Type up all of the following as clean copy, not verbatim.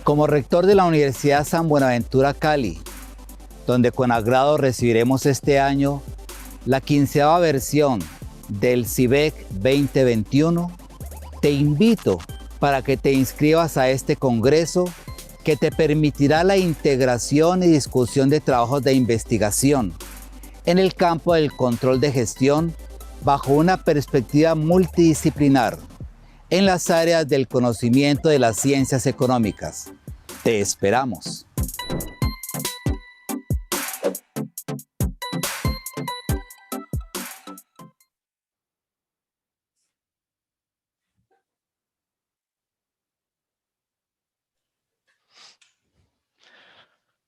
Como rector de la Universidad San Buenaventura Cali, donde con agrado recibiremos este año la 15ª versión del CIBEC 2021, te invito para que te inscribas a este congreso que te permitirá la integración y discusión de trabajos de investigación en el campo del control de gestión bajo una perspectiva multidisciplinar en las áreas del conocimiento de las ciencias económicas. Te esperamos.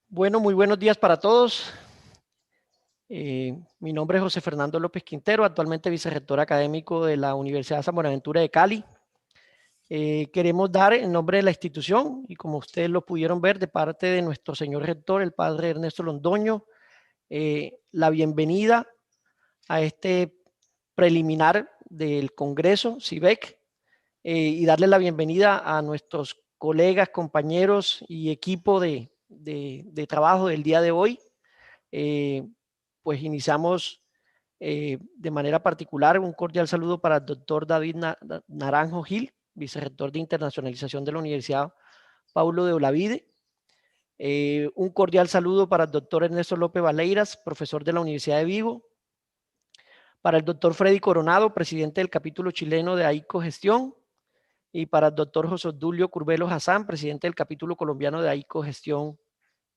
Bueno, muy buenos días para todos. Mi nombre es José Fernando López Quintero, actualmente vicerrector académico de la Universidad San Buenaventura de Cali. Queremos dar en nombre de la institución, y como ustedes lo pudieron ver de parte de nuestro señor rector, el padre Ernesto Londoño, la bienvenida a este preliminar del Congreso CIBEC y darle la bienvenida a nuestros colegas, compañeros y equipo de trabajo del día de hoy. Pues iniciamos de manera particular un cordial saludo para el doctor David Naranjo Gil, vicerrector de internacionalización de la Universidad Paulo de Olavide. Un cordial saludo para el doctor Ernesto López Valeiras, profesor de la Universidad de Vigo. Para el doctor Freddy Coronado, presidente del capítulo chileno de AICO Gestión. Y para el doctor José Obdulio Curbelo Hazán, presidente del capítulo colombiano de AICO Gestión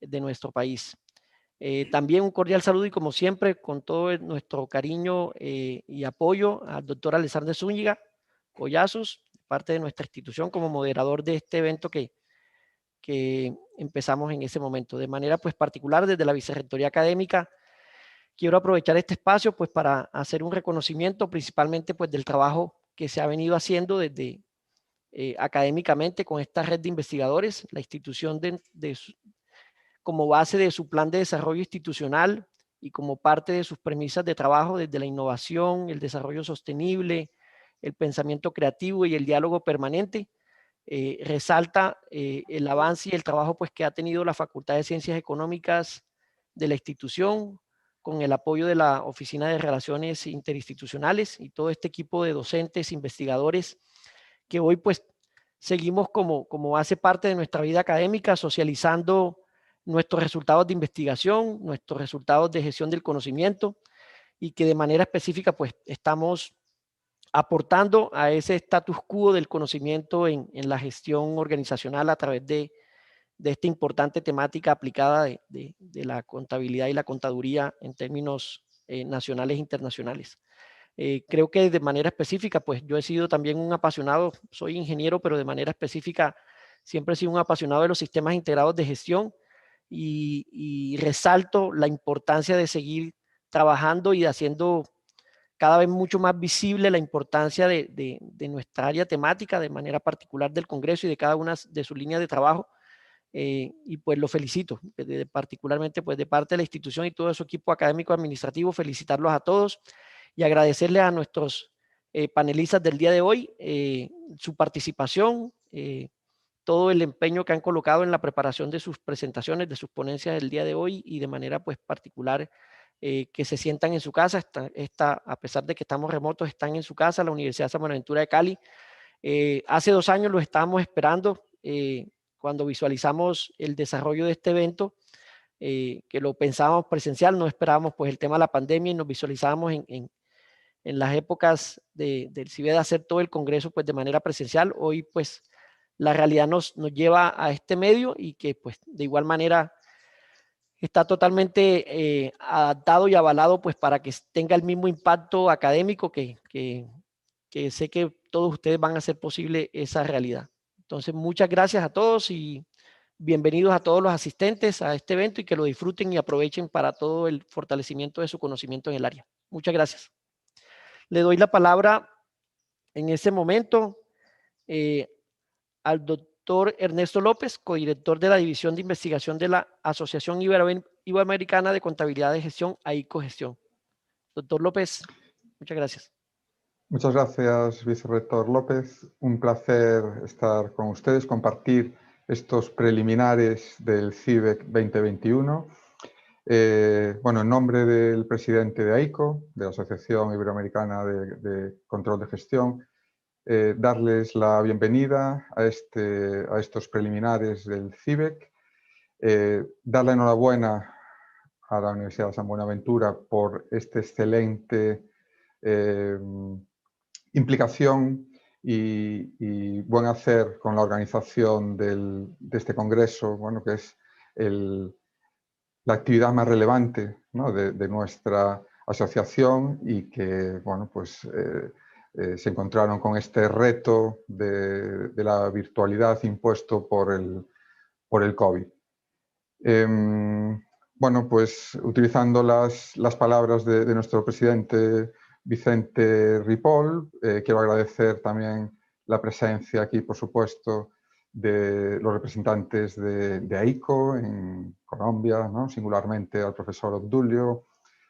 de nuestro país. También un cordial saludo y como siempre con todo nuestro cariño y apoyo al doctor Alexander Zúñiga Collazos, parte de nuestra institución como moderador de este evento que empezamos en ese momento. De manera pues particular desde la Vicerrectoría Académica, quiero aprovechar este espacio pues para hacer un reconocimiento principalmente pues del trabajo que se ha venido haciendo desde académicamente con esta red de investigadores, la institución como base de su plan de desarrollo institucional y como parte de sus premisas de trabajo desde la innovación, el desarrollo sostenible, el pensamiento creativo y el diálogo permanente, resalta el avance y el trabajo pues, que ha tenido la Facultad de Ciencias Económicas de la institución, con el apoyo de la Oficina de Relaciones Interinstitucionales y todo este equipo de docentes, investigadores, que hoy pues seguimos como hace parte de nuestra vida académica, socializando nuestros resultados de investigación, nuestros resultados de gestión del conocimiento y que de manera específica pues estamos aportando a ese status quo del conocimiento en la gestión organizacional a través de esta importante temática aplicada de la contabilidad y la contaduría en términos nacionales e internacionales. Creo que de manera específica, pues yo he sido también un apasionado, soy ingeniero, pero de manera específica siempre he sido un apasionado de los sistemas integrados de gestión y resalto la importancia de seguir trabajando y haciendo cada vez mucho más visible la importancia de nuestra área temática, de manera particular del Congreso y de cada una de sus líneas de trabajo. Y pues lo felicito, particularmente pues de parte de la institución y todo su equipo académico administrativo, felicitarlos a todos y agradecerle a nuestros panelistas del día de hoy su participación, todo el empeño que han colocado en la preparación de sus presentaciones, de sus ponencias del día de hoy y de manera pues particular que se sientan en su casa, a pesar de que estamos remotos, están en su casa, la Universidad San Buenaventura de Cali. Hace 2 años los estábamos esperando cuando visualizamos el desarrollo de este evento, que lo pensábamos presencial, no esperábamos pues el tema de la pandemia y nos visualizábamos en las épocas del CIBEC de hacer todo el congreso pues de manera presencial. Hoy pues la realidad nos lleva a este medio y que pues de igual manera está totalmente adaptado y avalado pues para que tenga el mismo impacto académico que sé que todos ustedes van a hacer posible esa realidad. Entonces, muchas gracias a todos y bienvenidos a todos los asistentes a este evento y que lo disfruten y aprovechen para todo el fortalecimiento de su conocimiento en el área. Muchas gracias. Le doy la palabra en este momento al doctor Ernesto López, codirector de la División de Investigación de la Asociación Iberoamericana de Contabilidad de Gestión, AICO Gestión. Doctor López, muchas gracias. Muchas gracias, vicerrector López. Un placer estar con ustedes, compartir estos preliminares del CIBEC 2021. Bueno, en nombre del presidente de AICO, de la Asociación Iberoamericana de Control de Gestión, darles la bienvenida a estos preliminares del CIBEC, dar la enhorabuena a la Universidad de San Buenaventura por esta excelente implicación y buen hacer con la organización de este congreso, bueno, que es la actividad más relevante, ¿no?, de nuestra asociación, y que, bueno, pues se encontraron con este reto de la virtualidad impuesto por el COVID. Bueno, pues utilizando las palabras de nuestro presidente Vicente Ripoll, quiero agradecer también la presencia aquí, por supuesto, de los representantes de AICO en Colombia, ¿no?, singularmente al profesor Obdulio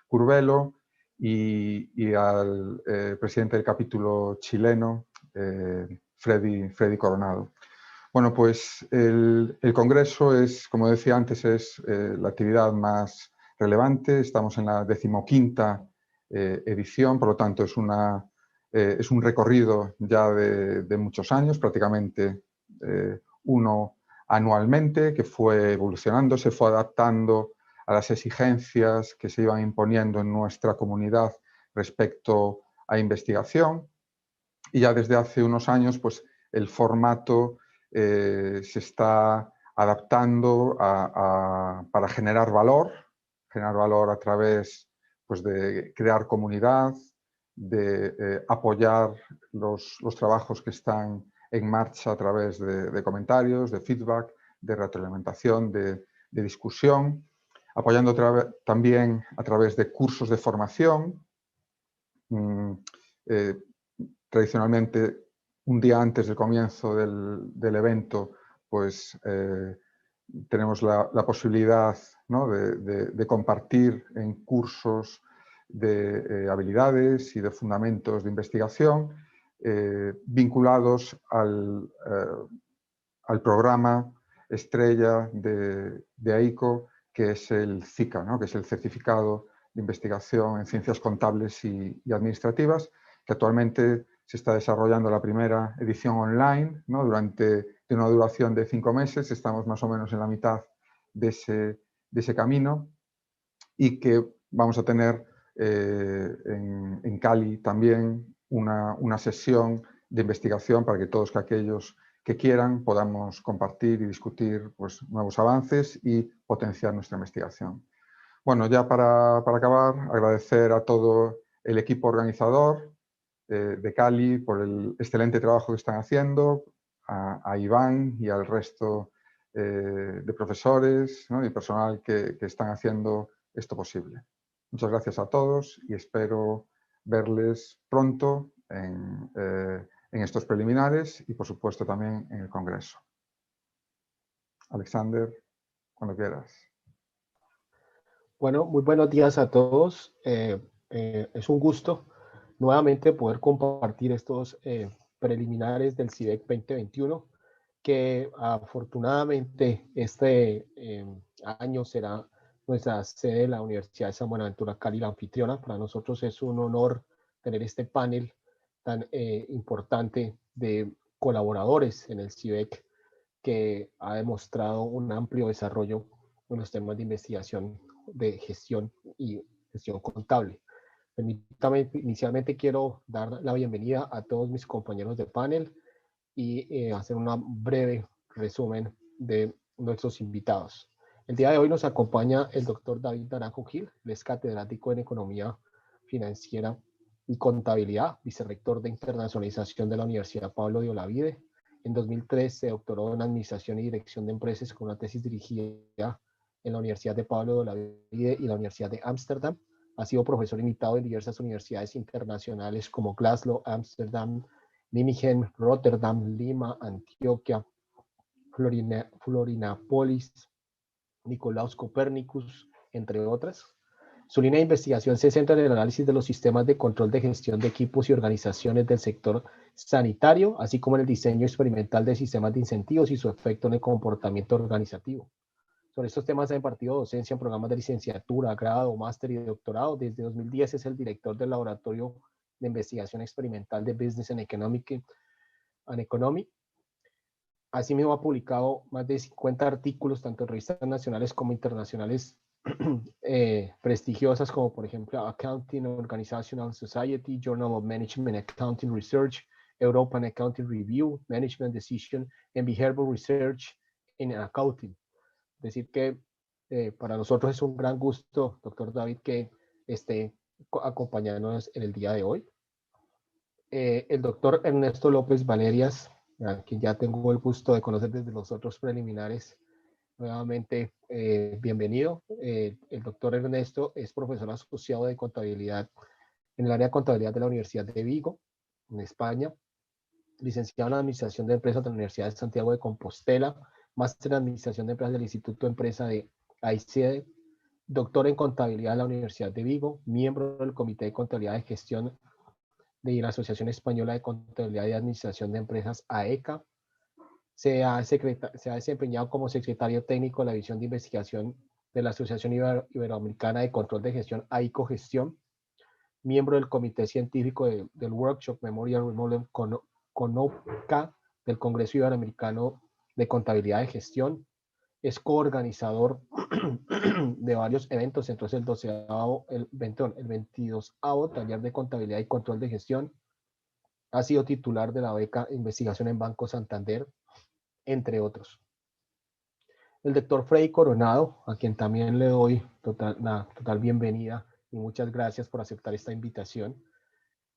Curvelo y al presidente del capítulo chileno, Freddy Coronado. Bueno, pues el Congreso es, como decía antes, es la actividad más relevante. Estamos en la 15ª edición, por lo tanto es un recorrido ya de muchos años, prácticamente uno anualmente, que fue evolucionando, se fue adaptando a las exigencias que se iban imponiendo en nuestra comunidad respecto a investigación. Y ya desde hace unos años, pues el formato se está adaptando para generar valor a través, pues, de crear comunidad, de apoyar los trabajos que están en marcha a través de comentarios, de feedback, de retroalimentación, de discusión, apoyando también a través de cursos de formación. Tradicionalmente, un día antes del comienzo del evento, pues tenemos la posibilidad, ¿no?, de compartir en cursos de habilidades y de fundamentos de investigación vinculados al programa estrella de AICO, que es el CICA, ¿no?, que es el Certificado de Investigación en Ciencias Contables y Administrativas, que actualmente se está desarrollando la primera edición online, ¿no?, de una duración de 5 meses. Estamos más o menos en la mitad de ese camino, y que vamos a tener en Cali también una sesión de investigación para que todos aquellos que quieran podamos compartir y discutir, pues, nuevos avances y potenciar nuestra investigación. Bueno, ya para acabar, agradecer a todo el equipo organizador de Cali por el excelente trabajo que están haciendo, a Iván y al resto de profesores, ¿no?, y personal que están haciendo esto posible. Muchas gracias a todos y espero verles pronto en estos preliminares y, por supuesto, también en el Congreso. Alexander, cuando quieras. Bueno, muy buenos días a todos. Es un gusto nuevamente poder compartir estos preliminares del CIBEC 2021, que afortunadamente este año será nuestra sede de la Universidad de San Buenaventura Cali, la anfitriona. Para nosotros es un honor tener este panel tan importante de colaboradores en el CIBEC, que ha demostrado un amplio desarrollo en los temas de investigación de gestión y gestión contable. Permítame, inicialmente quiero dar la bienvenida a todos mis compañeros de panel y hacer un breve resumen de nuestros invitados. El día de hoy nos acompaña el doctor David Naranjo Gil, él es catedrático en Economía Financiera y Contabilidad, vicerrector de Internacionalización de la Universidad Pablo de Olavide. En 2003 se doctoró en Administración y Dirección de Empresas con una tesis dirigida en la Universidad de Pablo de Olavide y la Universidad de Ámsterdam. Ha sido profesor invitado en diversas universidades internacionales como Glasgow, Ámsterdam, Nijmegen, Rotterdam, Lima, Antioquia, Florianópolis, Nicolaus Copernicus, entre otras. Su línea de investigación se centra en el análisis de los sistemas de control de gestión de equipos y organizaciones del sector sanitario, así como en el diseño experimental de sistemas de incentivos y su efecto en el comportamiento organizativo. Sobre estos temas ha impartido docencia en programas de licenciatura, grado, máster y doctorado. Desde 2010 es el director del Laboratorio de Investigación Experimental de Business and Economy. Asimismo, ha publicado más de 50 artículos, tanto en revistas nacionales como internacionales, prestigiosas, como por ejemplo Accounting Organizational Society, Journal of Management Accounting Research, European Accounting Review, Management Decision and Behavioral Research in Accounting. Es decir que para nosotros es un gran gusto, doctor David, que esté acompañándonos en el día de hoy. El doctor Ernesto López Valerias, a quien ya tengo el gusto de conocer desde los otros preliminares, nuevamente bienvenido. El doctor Ernesto es profesor asociado de contabilidad en el área de contabilidad de la Universidad de Vigo, en España, licenciado en Administración de Empresas de la Universidad de Santiago de Compostela, máster en Administración de Empresas del Instituto de Empresa de AICED, doctor en Contabilidad de la Universidad de Vigo, miembro del Comité de Contabilidad de Gestión de la Asociación Española de Contabilidad y Administración de Empresas, AECA. Se ha desempeñado como secretario técnico de la División de Investigación de la Asociación Iberoamericana de Control de Gestión, AICO Gestión, miembro del Comité Científico del Workshop Memorial Remodel CONOPCA del Congreso Iberoamericano de Contabilidad de Gestión, es coorganizador de varios eventos, entonces el 22º Taller de Contabilidad y Control de Gestión, ha sido titular de la beca Investigación en Banco Santander, entre otros. El doctor Freddy Coronado, a quien también le doy total bienvenida y muchas gracias por aceptar esta invitación.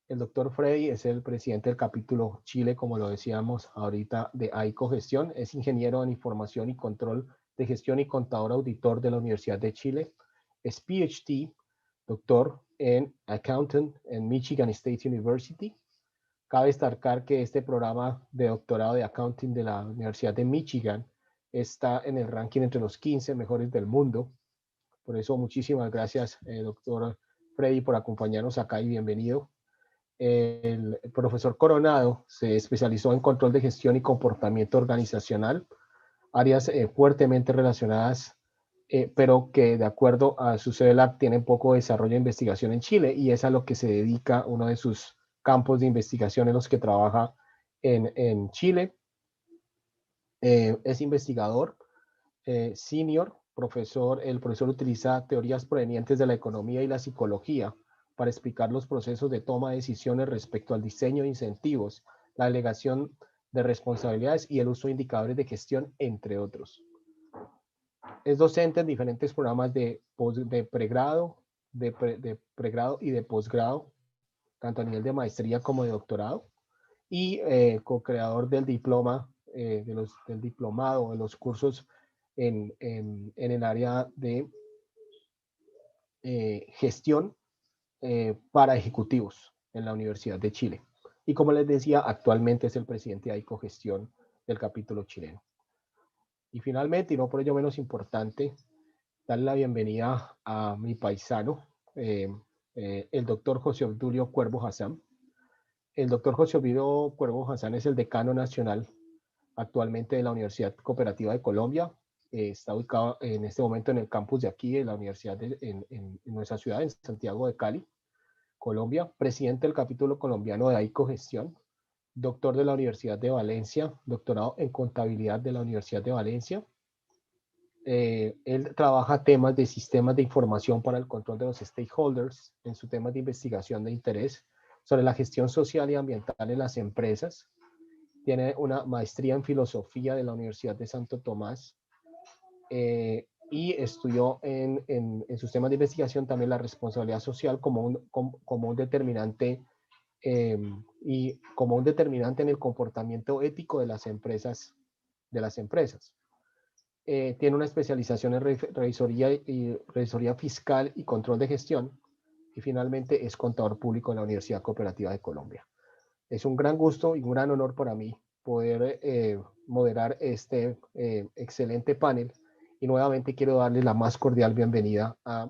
El doctor Freddy es el presidente del capítulo Chile, como lo decíamos ahorita, de AICO Gestión. Es ingeniero en información y control de gestión y contador auditor de la Universidad de Chile. Es PhD, doctor en Accountant en Michigan State University. Cabe destacar que este programa de doctorado de Accounting de la Universidad de Michigan está en el ranking entre los 15 mejores del mundo. Por eso, muchísimas gracias, doctor Freddy, por acompañarnos acá y bienvenido. El profesor Coronado se especializó en control de gestión y comportamiento organizacional, áreas fuertemente relacionadas, pero que de acuerdo a su CELAC tienen poco desarrollo de investigación en Chile, y es a lo que se dedica uno de sus campos de investigación en los que trabaja en Chile. Es investigador senior, profesor. El profesor utiliza teorías provenientes de la economía y la psicología para explicar los procesos de toma de decisiones respecto al diseño de incentivos, la delegación de responsabilidades y el uso de indicadores de gestión, entre otros. Es docente en diferentes programas de pregrado, de pregrado y de posgrado, tanto a nivel de maestría como de doctorado, y co-creador del diploma, del diplomado, de los cursos en el área de gestión para ejecutivos en la Universidad de Chile. Y como les decía, actualmente es el presidente de AICO Gestión del capítulo chileno. Y finalmente, y no por ello menos importante, darle la bienvenida a mi paisano, el doctor José Obdulio Cuervo Hassán. El doctor José Obdulio Cuervo Hassán es el decano nacional actualmente de la Universidad Cooperativa de Colombia. Está ubicado en este momento en el campus de aquí, de la universidad en nuestra ciudad, en Santiago de Cali, Colombia. Presidente del capítulo colombiano de AICO Gestión. Doctor de la Universidad de Valencia, doctorado en contabilidad de la Universidad de Valencia. Él trabaja temas de sistemas de información para el control de los stakeholders en su tema de investigación de interés sobre la gestión social y ambiental en las empresas. Tiene una maestría en filosofía de la Universidad de Santo Tomás y estudió en sus temas de investigación también la responsabilidad social como un determinante y como un determinante en el comportamiento ético de las empresas. Tiene una especialización en revisoría fiscal y control de gestión, y finalmente es contador público en la Universidad Cooperativa de Colombia. Es un gran gusto y un gran honor para mí poder moderar este excelente panel, y nuevamente quiero darle la más cordial bienvenida a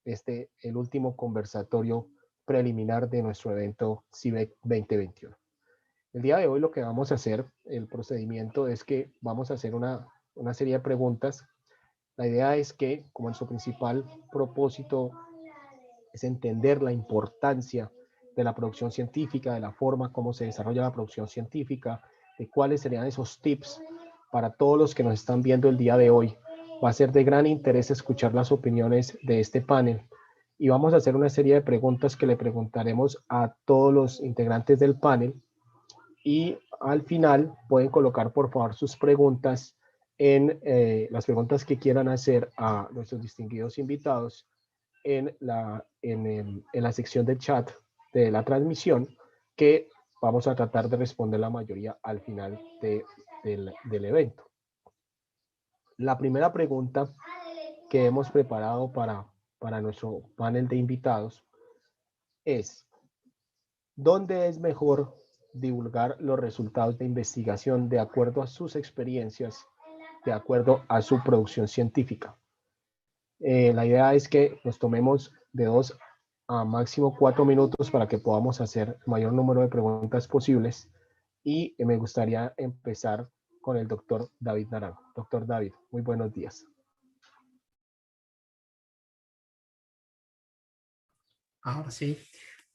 el último conversatorio preliminar de nuestro evento CIBEC 2021. El día de hoy lo que vamos a hacer, el procedimiento es que vamos a hacer una serie de preguntas. La idea es que, como en su principal propósito es entender la importancia de la producción científica, de la forma como se desarrolla la producción científica, de cuáles serían esos tips para todos los que nos están viendo el día de hoy. Va a ser de gran interés escuchar las opiniones de este panel y vamos a hacer una serie de preguntas que le preguntaremos a todos los integrantes del panel y al final pueden colocar por favor sus preguntas en las preguntas que quieran hacer a nuestros distinguidos invitados en la sección de chat de la transmisión, que vamos a tratar de responder la mayoría al final del evento. La primera pregunta que hemos preparado para nuestro panel de invitados es: ¿dónde es mejor divulgar los resultados de investigación de acuerdo a sus experiencias, de acuerdo a su producción científica? La idea es que nos tomemos de 2 a máximo 4 minutos para que podamos hacer el mayor número de preguntas posibles y me gustaría empezar con el doctor David Naranjo. Doctor David, muy buenos días. Ahora sí.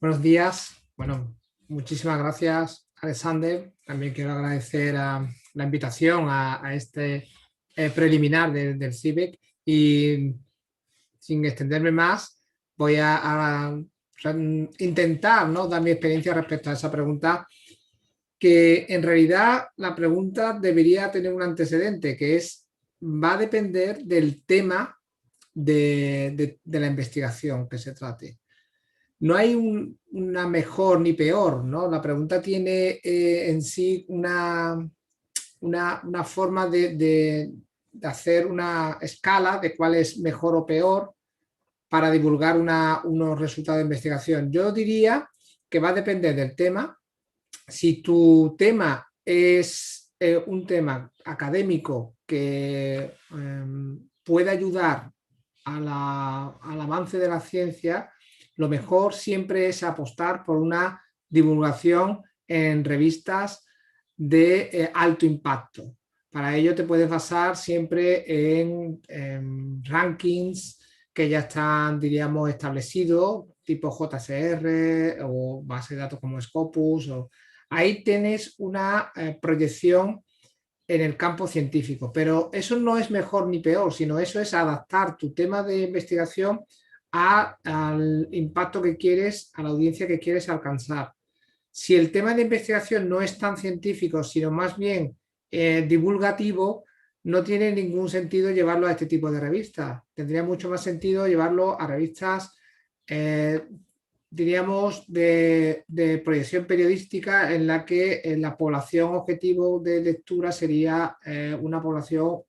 Buenos días. Bueno, muchísimas gracias, Alexander. También quiero agradecer la invitación a este preliminar del CIBEC y sin extenderme más, voy a intentar, ¿no?, dar mi experiencia respecto a esa pregunta, que en realidad la pregunta debería tener un antecedente, que es, va a depender del tema de la investigación que se trate. No hay una mejor ni peor, ¿no? La pregunta tiene en sí una forma de hacer una escala de cuál es mejor o peor para divulgar unos resultados de investigación. Yo diría que va a depender del tema. Si tu tema es un tema académico que puede ayudar al avance de la ciencia, lo mejor siempre es apostar por una divulgación en revistas de alto impacto. Para ello te puedes basar siempre en rankings que ya están, diríamos, establecidos, tipo JCR o base de datos como Scopus. Ahí tienes una proyección en el campo científico, pero eso no es mejor ni peor, sino eso es adaptar tu tema de investigación al impacto que quieres, a la audiencia que quieres alcanzar. Si el tema de investigación no es tan científico, sino más bien divulgativo, no tiene ningún sentido llevarlo a este tipo de revistas. Tendría mucho más sentido llevarlo a revistas, diríamos, de proyección periodística, en la que la población objetivo de lectura sería una población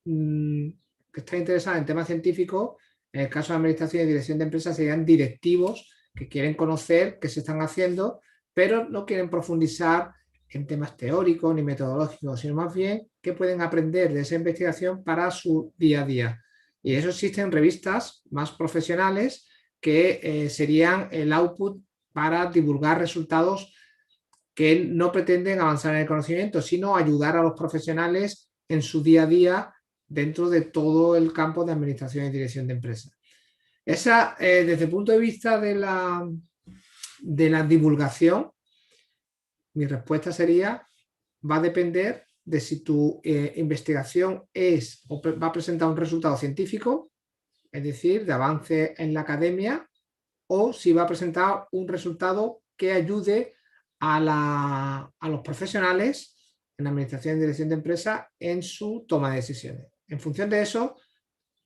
que está interesada en temas científicos. En el caso de administración y dirección de empresas serían directivos que quieren conocer qué se están haciendo, pero no quieren profundizar en temas teóricos ni metodológicos, sino más bien que pueden aprender de esa investigación para su día a día. Y eso existen revistas más profesionales que serían el output para divulgar resultados que no pretenden avanzar en el conocimiento, sino ayudar a los profesionales en su día a día dentro de todo el campo de administración y dirección de empresas. Esa, desde el punto de vista de la divulgación, mi respuesta sería: va a depender de si tu investigación es o va a presentar un resultado científico, es decir, de avance en la academia, o si va a presentar un resultado que ayude a los profesionales en administración y dirección de empresa en su toma de decisiones. En función de eso,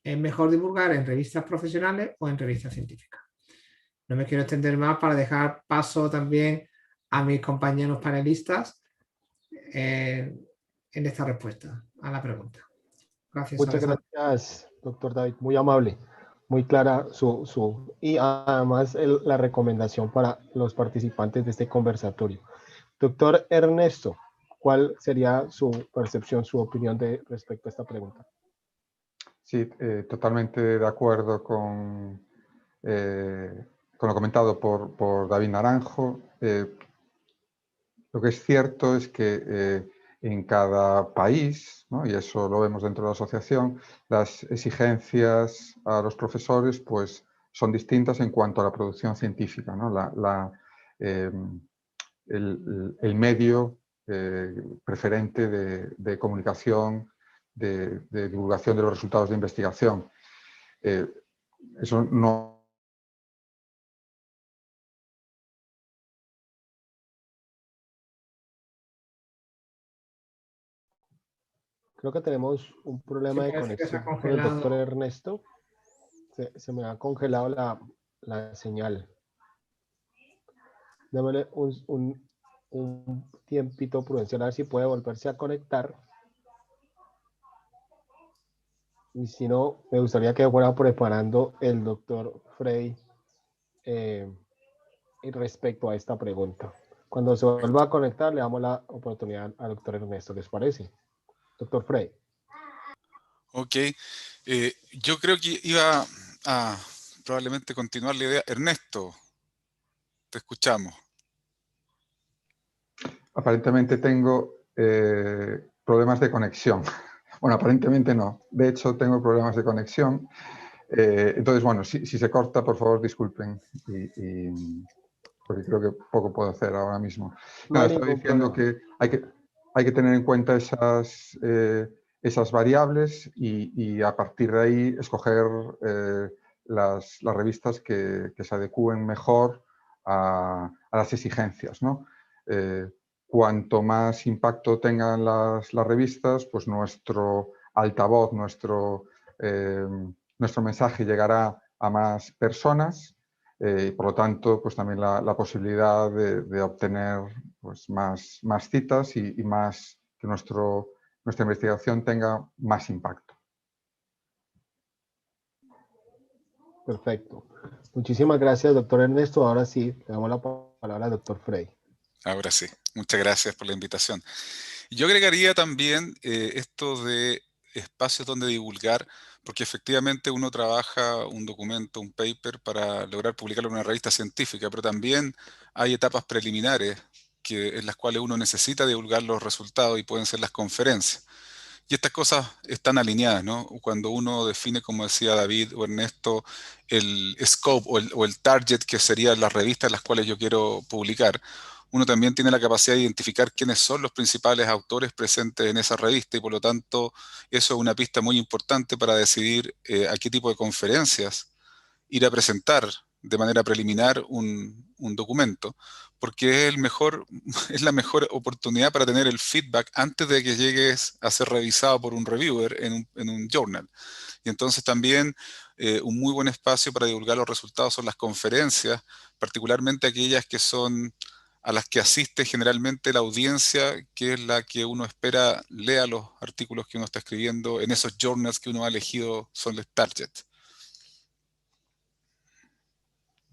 es mejor divulgar en revistas profesionales o en revistas científicas. No me quiero extender más para dejar paso también a mis compañeros panelistas en esta respuesta a la pregunta. Gracias. Muchas gracias, doctor David. Muy amable, muy clara y además la recomendación para los participantes de este conversatorio. Doctor Ernesto, ¿cuál sería su percepción, su opinión respecto a esta pregunta? Sí, totalmente de acuerdo con con lo comentado por David Naranjo. Lo que es cierto es que en cada país, ¿no?, y eso lo vemos dentro de la asociación, las exigencias a los profesores pues, son distintas en cuanto a la producción científica, ¿no? El medio preferente de comunicación, de divulgación de los resultados de investigación. Eso no... Creo que tenemos un problema de conexión con el doctor Ernesto. Se me ha congelado la señal. Démosle un tiempito prudencial a ver si puede volverse a conectar. Y si no, me gustaría que fuera preparando el doctor Frey respecto a esta pregunta. Cuando se vuelva a conectar, le damos la oportunidad al doctor Ernesto. ¿Les parece? Doctor Frey. Ok. Yo creo que iba a probablemente continuar la idea. Ernesto, te escuchamos. Aparentemente tengo problemas de conexión. Bueno, aparentemente no. De hecho, tengo problemas de conexión. Entonces, bueno, si se corta, por favor, disculpen. Porque creo que poco puedo hacer ahora mismo. Nada, estaba diciendo que hay que tener en cuenta esas variables y a partir de ahí escoger las revistas que se adecúen mejor a las exigencias, ¿no? Cuanto más impacto tengan las revistas, pues nuestro altavoz, nuestro mensaje llegará a más personas y por lo tanto pues también la posibilidad de obtener pues, más citas y más que nuestra investigación tenga más impacto. Perfecto. Muchísimas gracias, doctor Ernesto. Ahora sí, le damos la palabra al doctor Frey. Ahora sí, muchas gracias por la invitación. Yo agregaría también esto de espacios donde divulgar, porque efectivamente uno trabaja un documento, un paper para lograr publicarlo en una revista científica, pero también hay etapas preliminares en las cuales uno necesita divulgar los resultados y pueden ser las conferencias. Y estas cosas están alineadas, ¿no? Cuando uno define, como decía David o Ernesto, el scope o el target que serían las revistas en las cuales yo quiero publicar, uno también tiene la capacidad de identificar quiénes son los principales autores presentes en esa revista y por lo tanto eso es una pista muy importante para decidir a qué tipo de conferencias ir a presentar de manera preliminar un documento, porque es la mejor oportunidad para tener el feedback antes de que llegues a ser revisado por un reviewer en un journal. Y entonces también un muy buen espacio para divulgar los resultados son las conferencias, particularmente aquellas que son a las que asiste generalmente la audiencia, que es la que uno espera lea los artículos que uno está escribiendo en esos journals que uno ha elegido son los target.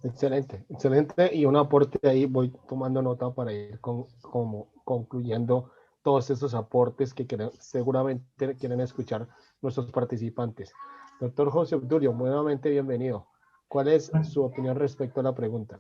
Excelente, excelente. Y un aporte ahí, voy tomando nota para ir concluyendo todos esos aportes que seguramente quieren escuchar nuestros participantes. Doctor José Obdulio, nuevamente bienvenido. ¿Cuál es su opinión respecto a la pregunta?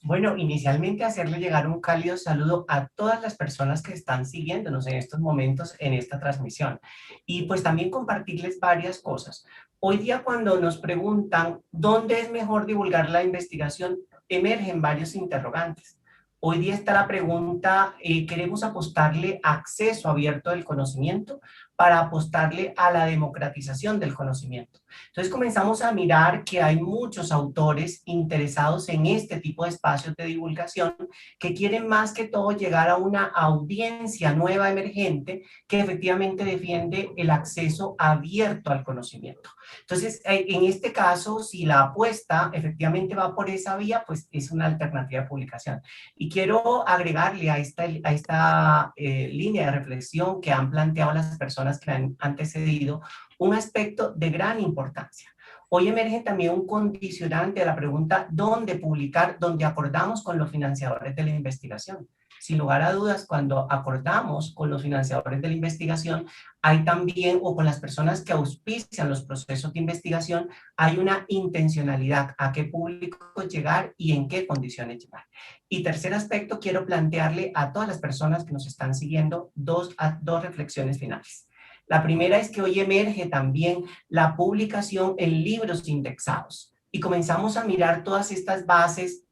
Bueno, inicialmente hacerle llegar un cálido saludo a todas las personas que están siguiéndonos en estos momentos en esta transmisión. Y pues también compartirles varias cosas. Hoy día cuando nos preguntan dónde es mejor divulgar la investigación, emergen varios interrogantes. Hoy día está la pregunta, ¿queremos apostarle acceso abierto del conocimiento para apostarle a la democratización del conocimiento? Entonces comenzamos a mirar que hay muchos autores interesados en este tipo de espacios de divulgación que quieren más que todo llegar a una audiencia nueva emergente que efectivamente defiende el acceso abierto al conocimiento. Entonces, en este caso, si la apuesta efectivamente va por esa vía, pues es una alternativa de publicación. Y quiero agregarle a esta línea de reflexión que han planteado las personas que han antecedido un aspecto de gran importancia. Hoy emerge también un condicionante a la pregunta ¿dónde publicar? Donde acordamos con los financiadores de la investigación. Sin lugar a dudas, cuando acordamos con los financiadores de la investigación, hay también, o con las personas que auspician los procesos de investigación, hay una intencionalidad a qué público llegar y en qué condiciones llegar. Y tercer aspecto, quiero plantearle a todas las personas que nos están siguiendo dos reflexiones finales. La primera es que hoy emerge también la publicación en libros indexados y comenzamos a mirar todas estas bases,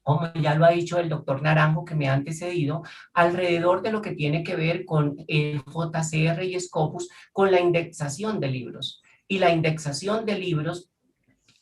como ya lo ha dicho el doctor Naranjo que me ha antecedido, alrededor de lo que tiene que ver con el JCR y Scopus, con la indexación de libros. Y la indexación de libros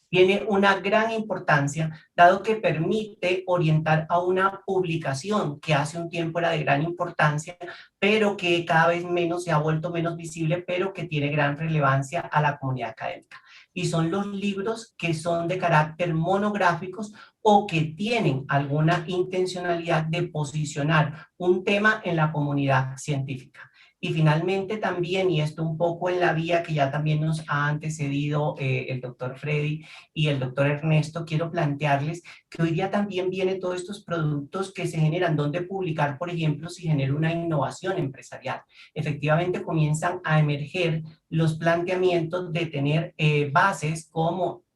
tiene una gran importancia, dado que permite orientar a una publicación que hace un tiempo era de gran importancia, pero que cada vez menos se ha vuelto menos visible, pero que tiene gran relevancia a la comunidad académica. Y son los libros que son de carácter monográficos o que tienen alguna intencionalidad de posicionar un tema en la comunidad científica. Y finalmente también, y esto un poco en la vía que ya también nos ha antecedido el doctor Freddy y el doctor Ernesto, quiero plantearles que hoy día también vienen todos estos productos que se generan, donde publicar, por ejemplo, si genera una innovación empresarial. Efectivamente comienzan a emerger los planteamientos de tener bases como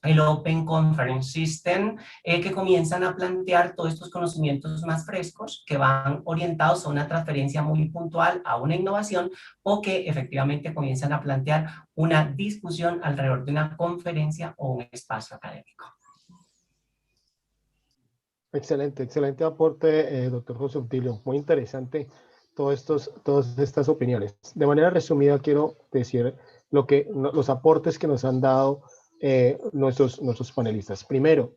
el Open Conference System, que comienzan a plantear todos estos conocimientos más frescos que van orientados a una transferencia muy puntual, a una innovación, o que efectivamente comienzan a plantear una discusión alrededor de una conferencia o un espacio académico. Excelente, excelente aporte, doctor José Obdulio. Muy interesante todas estas opiniones. De manera resumida, quiero decir los aportes que nos han dado nuestros panelistas. Primero,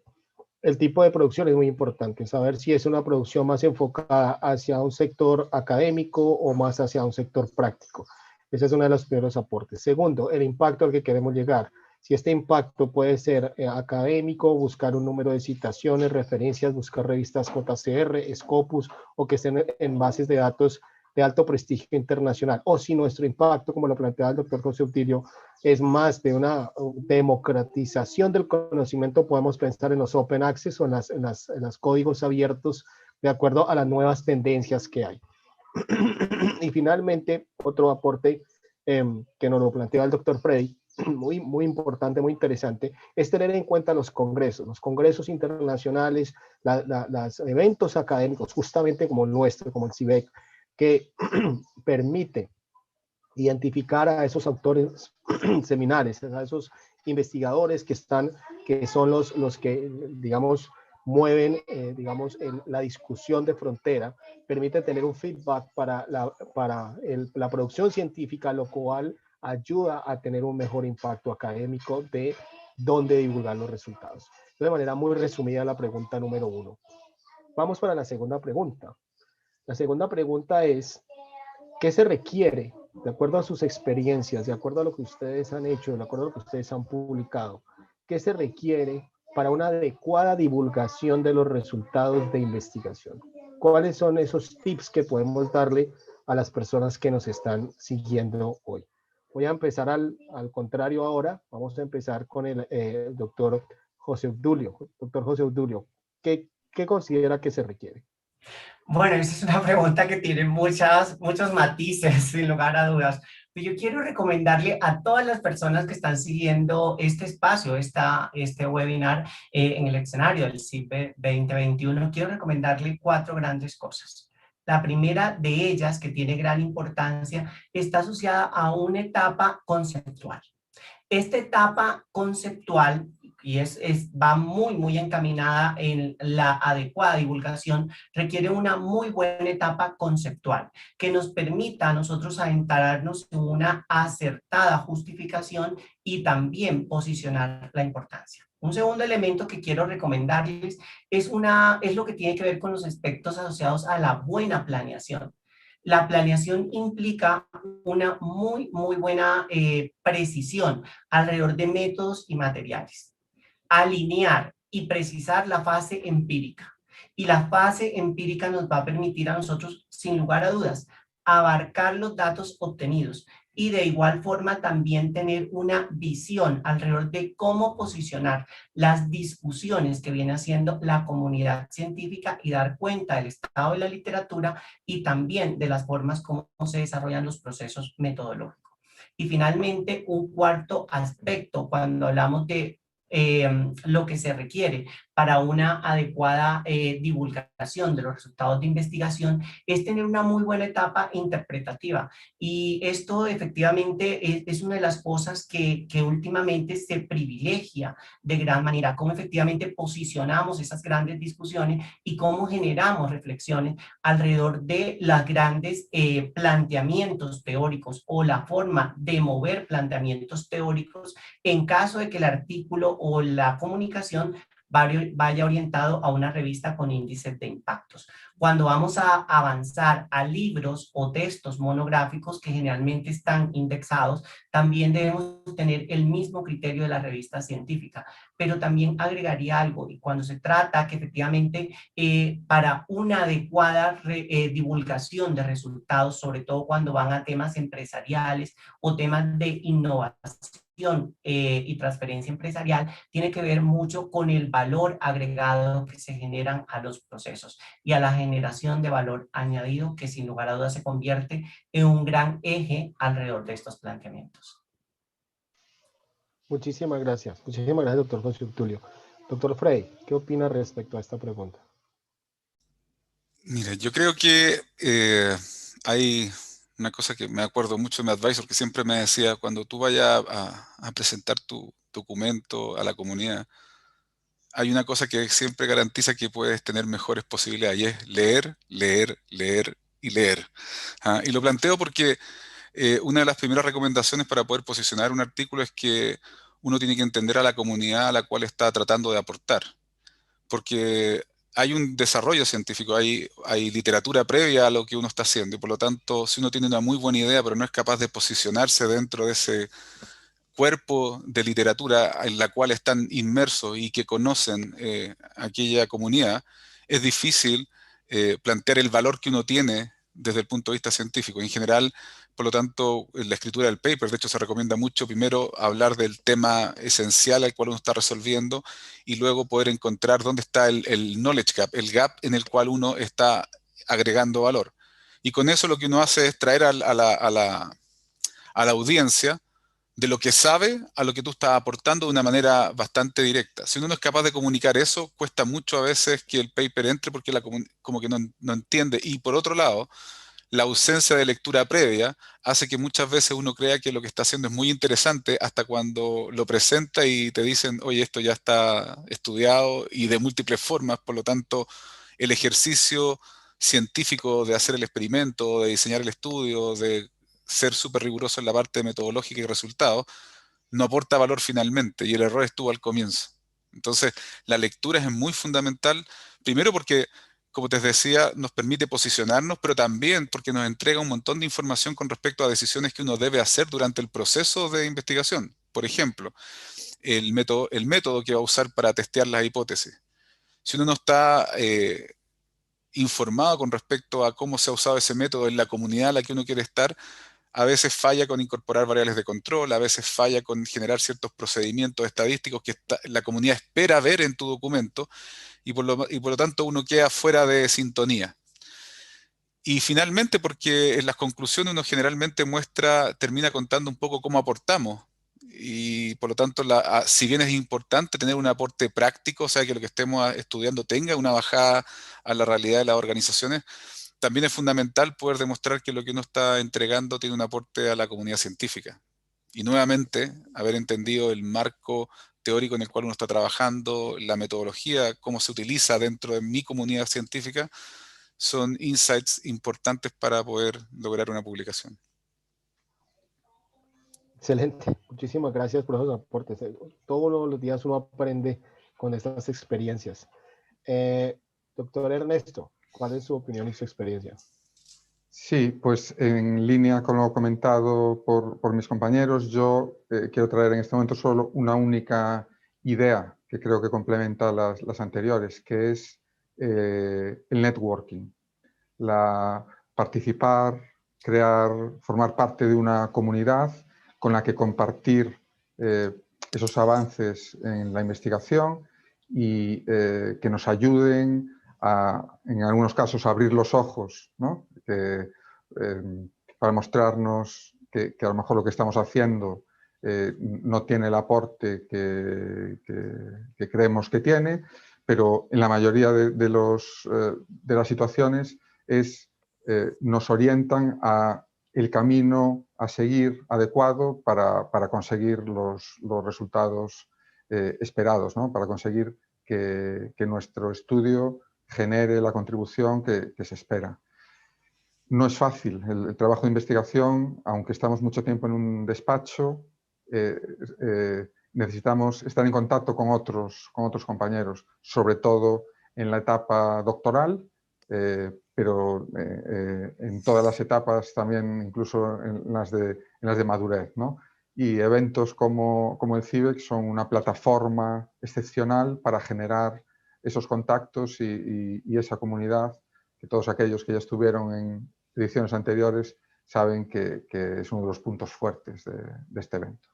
el tipo de producción es muy importante, saber si es una producción más enfocada hacia un sector académico o más hacia un sector práctico. Ese es uno de los primeros aportes. Segundo, el impacto al que queremos llegar. Si este impacto puede ser académico, buscar un número de citaciones, referencias, buscar revistas JCR, Scopus, o que estén en bases de datos de alto prestigio internacional, o si nuestro impacto, como lo planteaba el doctor José Obdulio, es más de una democratización del conocimiento, podemos pensar en los open access o en los códigos abiertos de acuerdo a las nuevas tendencias que hay. Y finalmente, otro aporte que nos lo planteaba el doctor Freddy, muy importante, muy interesante, es tener en cuenta los congresos internacionales, los eventos académicos, justamente como el nuestro, como el CIBEC, que permite identificar a esos autores seminales, a esos investigadores que son los que, digamos, mueven, la discusión de frontera, permite tener un feedback para la producción científica, lo cual ayuda a tener un mejor impacto académico de dónde divulgar los resultados. De manera muy resumida, la pregunta número 1. Vamos para la segunda pregunta. La segunda pregunta es, ¿qué se requiere, de acuerdo a sus experiencias, de acuerdo a lo que ustedes han hecho, de acuerdo a lo que ustedes han publicado, qué se requiere para una adecuada divulgación de los resultados de investigación? ¿Cuáles son esos tips que podemos darle a las personas que nos están siguiendo hoy? Voy a empezar al contrario ahora. Vamos a empezar con el doctor José Obdulio. Doctor José Obdulio, ¿qué considera que se requiere? Bueno, esa es una pregunta que tiene muchos matices, sin lugar a dudas. Pero yo quiero recomendarle a todas las personas que están siguiendo este espacio, este webinar en el escenario del CIBEC 2021, quiero recomendarle 4 grandes cosas. La primera de ellas, que tiene gran importancia, está asociada a una etapa conceptual. Esta etapa conceptual, y va muy encaminada en la adecuada divulgación, requiere una muy buena etapa conceptual que nos permita a nosotros adentrarnos en una acertada justificación y también posicionar la importancia. Un segundo elemento que quiero recomendarles es lo que tiene que ver con los aspectos asociados a la buena planeación. La planeación implica una muy buena precisión alrededor de métodos y materiales. Alinear y precisar la fase empírica. Y la fase empírica nos va a permitir a nosotros, sin lugar a dudas, abarcar los datos obtenidos, y de igual forma también tener una visión alrededor de cómo posicionar las discusiones que viene haciendo la comunidad científica y dar cuenta del estado de la literatura y también de las formas como se desarrollan los procesos metodológicos. Y finalmente, un cuarto aspecto cuando hablamos de lo que se requiere para una adecuada divulgación de los resultados de investigación es tener una muy buena etapa interpretativa. Y esto efectivamente es una de las cosas que últimamente se privilegia de gran manera, cómo efectivamente posicionamos esas grandes discusiones y cómo generamos reflexiones alrededor de los grandes planteamientos teóricos o la forma de mover planteamientos teóricos en caso de que el artículo o la comunicación vaya orientado a una revista con índices de impactos. Cuando vamos a avanzar a libros o textos monográficos que generalmente están indexados, también debemos tener el mismo criterio de la revista científica, pero también agregaría algo, y cuando se trata que efectivamente para una adecuada divulgación de resultados, sobre todo cuando van a temas empresariales o temas de innovación, y transferencia empresarial, tiene que ver mucho con el valor agregado que se generan a los procesos y a la generación de valor añadido que sin lugar a dudas se convierte en un gran eje alrededor de estos planteamientos. Muchísimas gracias, doctor José Obdulio. Doctor Frey, ¿qué opina respecto a esta pregunta? Mira, yo creo que hay una cosa que me acuerdo mucho de mi advisor que siempre me decía: cuando tú vayas a presentar tu documento a la comunidad, hay una cosa que siempre garantiza que puedes tener mejores posibilidades, y es leer, leer, leer y leer. ¿Ah? Y lo planteo porque una de las primeras recomendaciones para poder posicionar un artículo es que uno tiene que entender a la comunidad a la cual está tratando de aportar, porque hay un desarrollo científico, hay literatura previa a lo que uno está haciendo, y por lo tanto, si uno tiene una muy buena idea, pero no es capaz de posicionarse dentro de ese cuerpo de literatura en la cual están inmersos y que conocen aquella comunidad, es difícil plantear el valor que uno tiene desde el punto de vista científico. En general, por lo tanto, en la escritura del paper, de hecho, se recomienda mucho primero hablar del tema esencial al cual uno está resolviendo y luego poder encontrar dónde está el knowledge gap, el gap en el cual uno está agregando valor. Y con eso lo que uno hace es traer a la audiencia de lo que sabe a lo que tú estás aportando de una manera bastante directa. Si uno no es capaz de comunicar eso, cuesta mucho a veces que el paper entre porque como que no entiende. Y por otro lado, la ausencia de lectura previa hace que muchas veces uno crea que lo que está haciendo es muy interesante hasta cuando lo presenta y te dicen: oye, esto ya está estudiado y de múltiples formas, por lo tanto, el ejercicio científico de hacer el experimento, de diseñar el estudio, de ser súper riguroso en la parte metodológica y resultados, no aporta valor finalmente, y el error estuvo al comienzo. Entonces, la lectura es muy fundamental, primero porque, como te decía, nos permite posicionarnos, pero también porque nos entrega un montón de información con respecto a decisiones que uno debe hacer durante el proceso de investigación. Por ejemplo, el método que va a usar para testear las hipótesis. Si uno no está informado con respecto a cómo se ha usado ese método en la comunidad a la que uno quiere estar, a veces falla con incorporar variables de control, a veces falla con generar ciertos procedimientos estadísticos que la comunidad espera ver en tu documento, y por lo tanto uno queda fuera de sintonía. Y finalmente, porque en las conclusiones uno generalmente termina contando un poco cómo aportamos. Y por lo tanto, si bien es importante tener un aporte práctico, o sea, que lo que estemos estudiando tenga una bajada a la realidad de las organizaciones, también es fundamental poder demostrar que lo que uno está entregando tiene un aporte a la comunidad científica. Y nuevamente, haber entendido el marco teórico en el cual uno está trabajando, la metodología, cómo se utiliza dentro de mi comunidad científica, son insights importantes para poder lograr una publicación. Excelente, muchísimas gracias por esos aportes. Todos los días uno aprende con estas experiencias. Doctor Ernesto, ¿cuál es su opinión y su experiencia? Sí, pues en línea con lo comentado por mis compañeros, yo quiero traer en este momento solo una única idea que creo que complementa las anteriores, que es el networking, participar, formar parte de una comunidad con la que compartir esos avances en la investigación y que nos ayuden a, en algunos casos, a abrir los ojos, ¿no? Para mostrarnos que a lo mejor lo que estamos haciendo no tiene el aporte que creemos que tiene, pero en la mayoría de las situaciones nos orientan a el camino a seguir adecuado para conseguir los resultados esperados, ¿no? Para conseguir que nuestro estudio genere la contribución que se espera. No es fácil el trabajo de investigación, aunque estamos mucho tiempo en un despacho, necesitamos estar en contacto con otros compañeros, sobre todo en la etapa doctoral, pero en todas las etapas también, incluso en las de madurez, ¿no? Y eventos como el CIBEC son una plataforma excepcional para generar esos contactos y esa comunidad, que todos aquellos que ya estuvieron en ediciones anteriores saben que es uno de los puntos fuertes de este evento.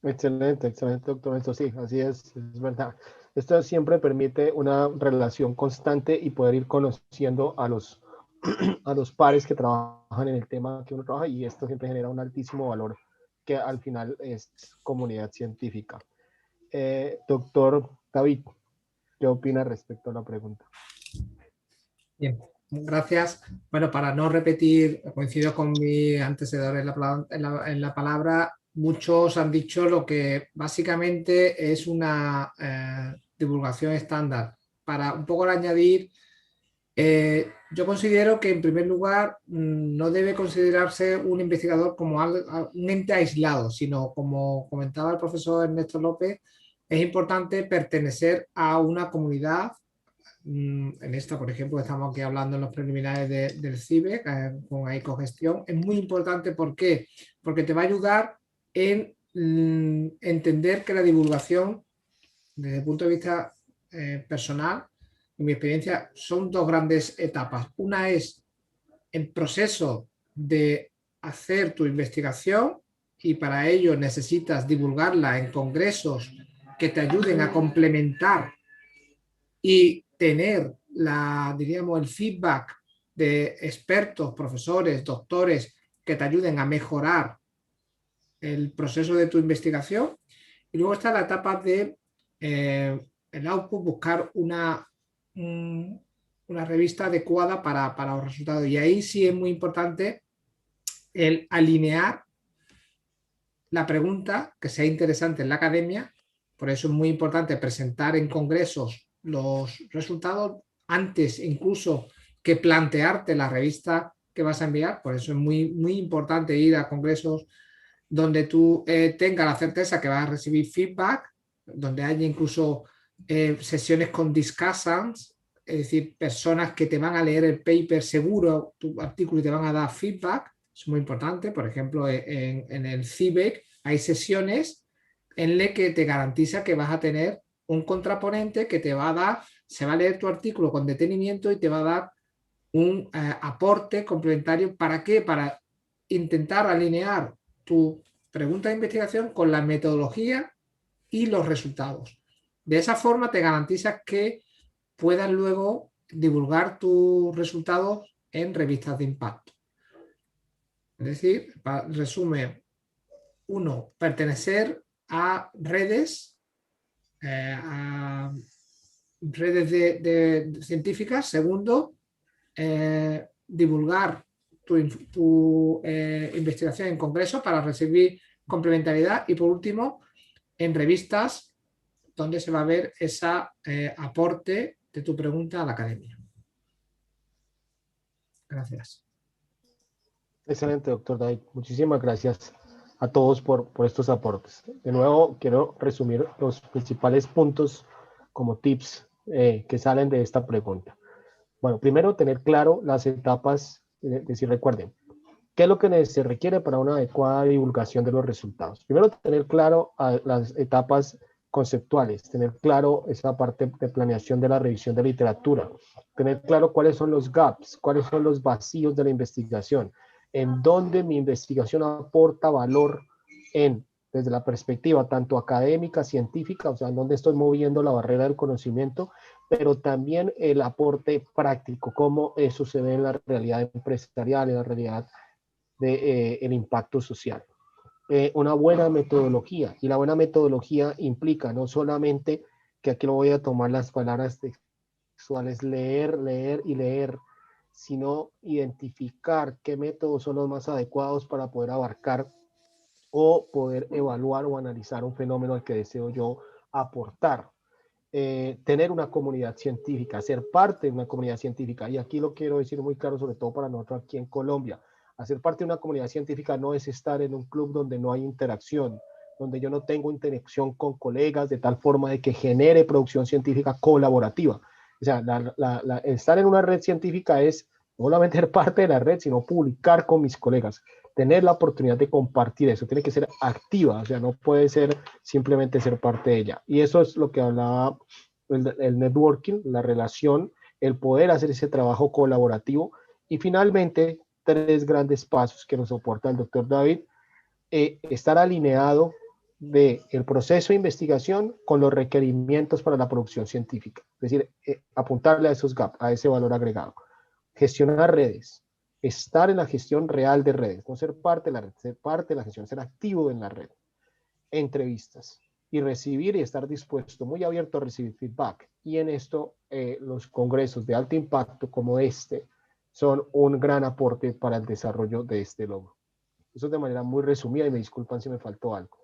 Excelente, excelente, doctor. Esto sí, así es verdad. Esto siempre permite una relación constante y poder ir conociendo a los pares que trabajan en el tema que uno trabaja, y esto siempre genera un altísimo valor que al final es comunidad científica. Doctor David, ¿qué opina respecto a la pregunta? Bien, gracias. Bueno, para no repetir, coincido con mi antecedor en la palabra. Muchos han dicho lo que básicamente es una divulgación estándar. Para un poco añadir, yo considero que en primer lugar no debe considerarse un investigador como un ente aislado, sino, como comentaba el profesor Ernesto López, es importante pertenecer a una comunidad. En esta, por ejemplo, estamos aquí hablando en los preliminares del CIBEC con ecogestión. Es muy importante. ¿Por qué? Porque te va a ayudar en entender que la divulgación, desde el punto de vista personal, en mi experiencia, son dos grandes etapas. Una es el proceso de hacer tu investigación, y para ello necesitas divulgarla en congresos que te ayuden a complementar y tener diríamos, el feedback de expertos, profesores, doctores que te ayuden a mejorar el proceso de tu investigación. Y luego está la etapa de el output, buscar una revista adecuada para los resultados. Y ahí sí es muy importante el alinear la pregunta, que sea interesante en la academia. Por eso es muy importante presentar en congresos los resultados antes incluso que plantearte la revista que vas a enviar. Por eso es muy, muy importante ir a congresos donde tú tengas la certeza que vas a recibir feedback, donde haya incluso sesiones con discussants, es decir, personas que te van a leer el paper seguro, tu artículo, y te van a dar feedback. Es muy importante. Por ejemplo, en el CIBEC hay sesiones en las que te garantiza que vas a tener un contraponente que te va a dar, se va a leer tu artículo con detenimiento y te va a dar un aporte complementario. ¿Para qué? Para intentar alinear tu pregunta de investigación con la metodología y los resultados. De esa forma te garantiza que puedas luego divulgar tus resultados en revistas de impacto. Es decir, resume: 1, pertenecer a redes, científicas. Segundo, divulgar tu investigación en congresos para recibir complementariedad. Y por último, en revistas donde se va a ver ese aporte de tu pregunta a la academia. Gracias. Excelente, doctor David. Muchísimas gracias a todos por estos aportes. De nuevo, quiero resumir los principales puntos como tips que salen de esta pregunta. Bueno, primero, tener claro las etapas, decir, recuerden, ¿qué es lo que se requiere para una adecuada divulgación de los resultados? Primero, tener claro las etapas conceptuales, tener claro esa parte de planeación de la revisión de literatura, tener claro cuáles son los gaps, cuáles son los vacíos de la investigación, en dónde mi investigación aporta valor desde la perspectiva tanto académica, científica, o sea, en dónde estoy moviendo la barrera del conocimiento, pero también el aporte práctico, cómo eso se ve en la realidad empresarial, en la realidad del impacto social. Una buena metodología, y la buena metodología implica no solamente, que aquí lo voy a tomar las palabras textuales, leer, leer y leer, sino identificar qué métodos son los más adecuados para poder abarcar o poder evaluar o analizar un fenómeno al que deseo yo aportar. Tener una comunidad científica, ser parte de una comunidad científica, y aquí lo quiero decir muy claro, sobre todo para nosotros aquí en Colombia. Hacer parte de una comunidad científica no es estar en un club donde no hay interacción, donde yo no tengo interacción con colegas de tal forma de que genere producción científica colaborativa. O sea, estar en una red científica es no solamente ser parte de la red, sino publicar con mis colegas, tener la oportunidad de compartir eso, tiene que ser activa, o sea, no puede ser simplemente ser parte de ella. Y eso es lo que hablaba el networking, la relación, el poder hacer ese trabajo colaborativo. Y finalmente, 3 grandes pasos que nos soporta el doctor David: estar alineado del proceso de investigación con los requerimientos para la producción científica, es decir, apuntarle a esos gaps, a ese valor agregado. Gestionar redes, estar en la gestión real de redes, no ser parte de la red, ser parte de la gestión, ser activo en la red. Entrevistas y recibir y estar dispuesto, muy abierto a recibir feedback. Y en esto los congresos de alto impacto como este son un gran aporte para el desarrollo de este logro. Eso de manera muy resumida, y me disculpan si me faltó algo.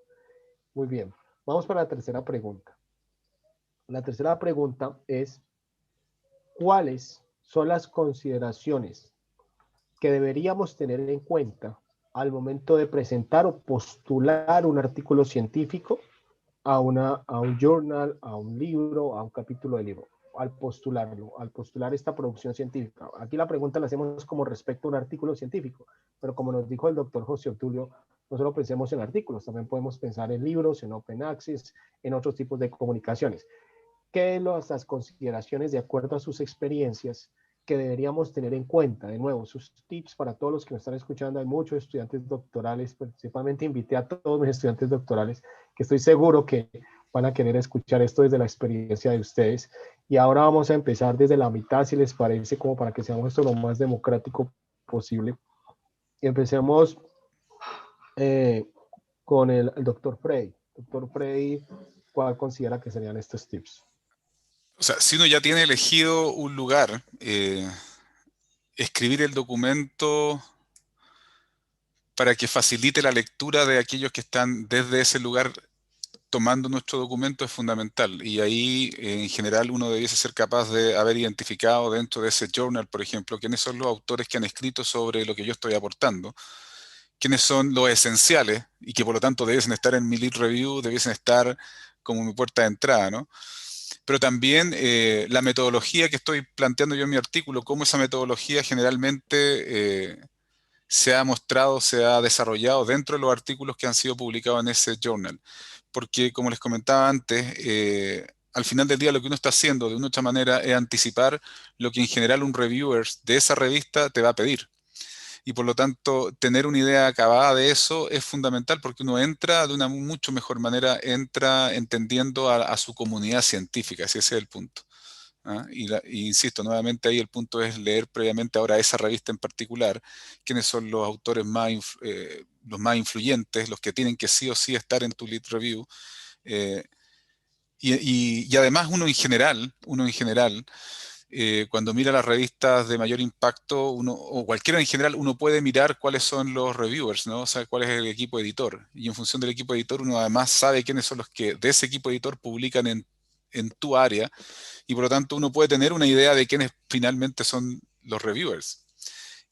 Muy bien, vamos para la tercera pregunta. La tercera pregunta es: ¿cuáles son las consideraciones que deberíamos tener en cuenta al momento de presentar o postular un artículo científico a un journal, a un libro, a un capítulo de libro, al postular esta producción científica? Aquí la pregunta la hacemos como respecto a un artículo científico, pero como nos dijo el doctor José Obdulio, no solo pensemos en artículos, también podemos pensar en libros, en open access, en otros tipos de comunicaciones. ¿Qué son las consideraciones de acuerdo a sus experiencias que deberíamos tener en cuenta? De nuevo, sus tips para todos los que nos están escuchando. Hay muchos estudiantes doctorales, principalmente invité a todos mis estudiantes doctorales, que estoy seguro que van a querer escuchar esto desde la experiencia de ustedes. Y ahora vamos a empezar desde la mitad, si les parece, como para que seamos esto lo más democrático posible. Y empecemos con el doctor Frey. Doctor Frey, ¿cuál considera que serían estos tips? O sea, si uno ya tiene elegido un lugar, escribir el documento para que facilite la lectura de aquellos que están desde ese lugar tomando nuestro documento es fundamental. Y ahí, en general, uno debiese ser capaz de haber identificado dentro de ese journal, por ejemplo, quiénes son los autores que han escrito sobre lo que yo estoy aportando, quiénes son los esenciales y que por lo tanto debiesen estar en mi lead review, debiesen estar como mi puerta de entrada, ¿no? Pero también la metodología que estoy planteando yo en mi artículo, cómo esa metodología generalmente se ha mostrado, se ha desarrollado dentro de los artículos que han sido publicados en ese journal. Porque, como les comentaba antes, al final del día lo que uno está haciendo de una u otra manera es anticipar lo que en general un reviewer de esa revista te va a pedir. Y por lo tanto, tener una idea acabada de eso es fundamental porque uno entra de una mucho mejor manera, entra entendiendo a su comunidad científica, ese es el punto. ¿Ah? Y insisto, nuevamente ahí el punto es leer previamente ahora esa revista en particular, quiénes son los autores los más influyentes, los que tienen que sí o sí estar en tu lead review. Y además uno en general, cuando mira las revistas de mayor impacto, o cualquiera en general, uno puede mirar cuáles son los reviewers, ¿no? O sea, cuál es el equipo editor. Y en función del equipo editor, uno además sabe quiénes son los que de ese equipo editor publican en tu área, y por lo tanto uno puede tener una idea de quiénes finalmente son los reviewers.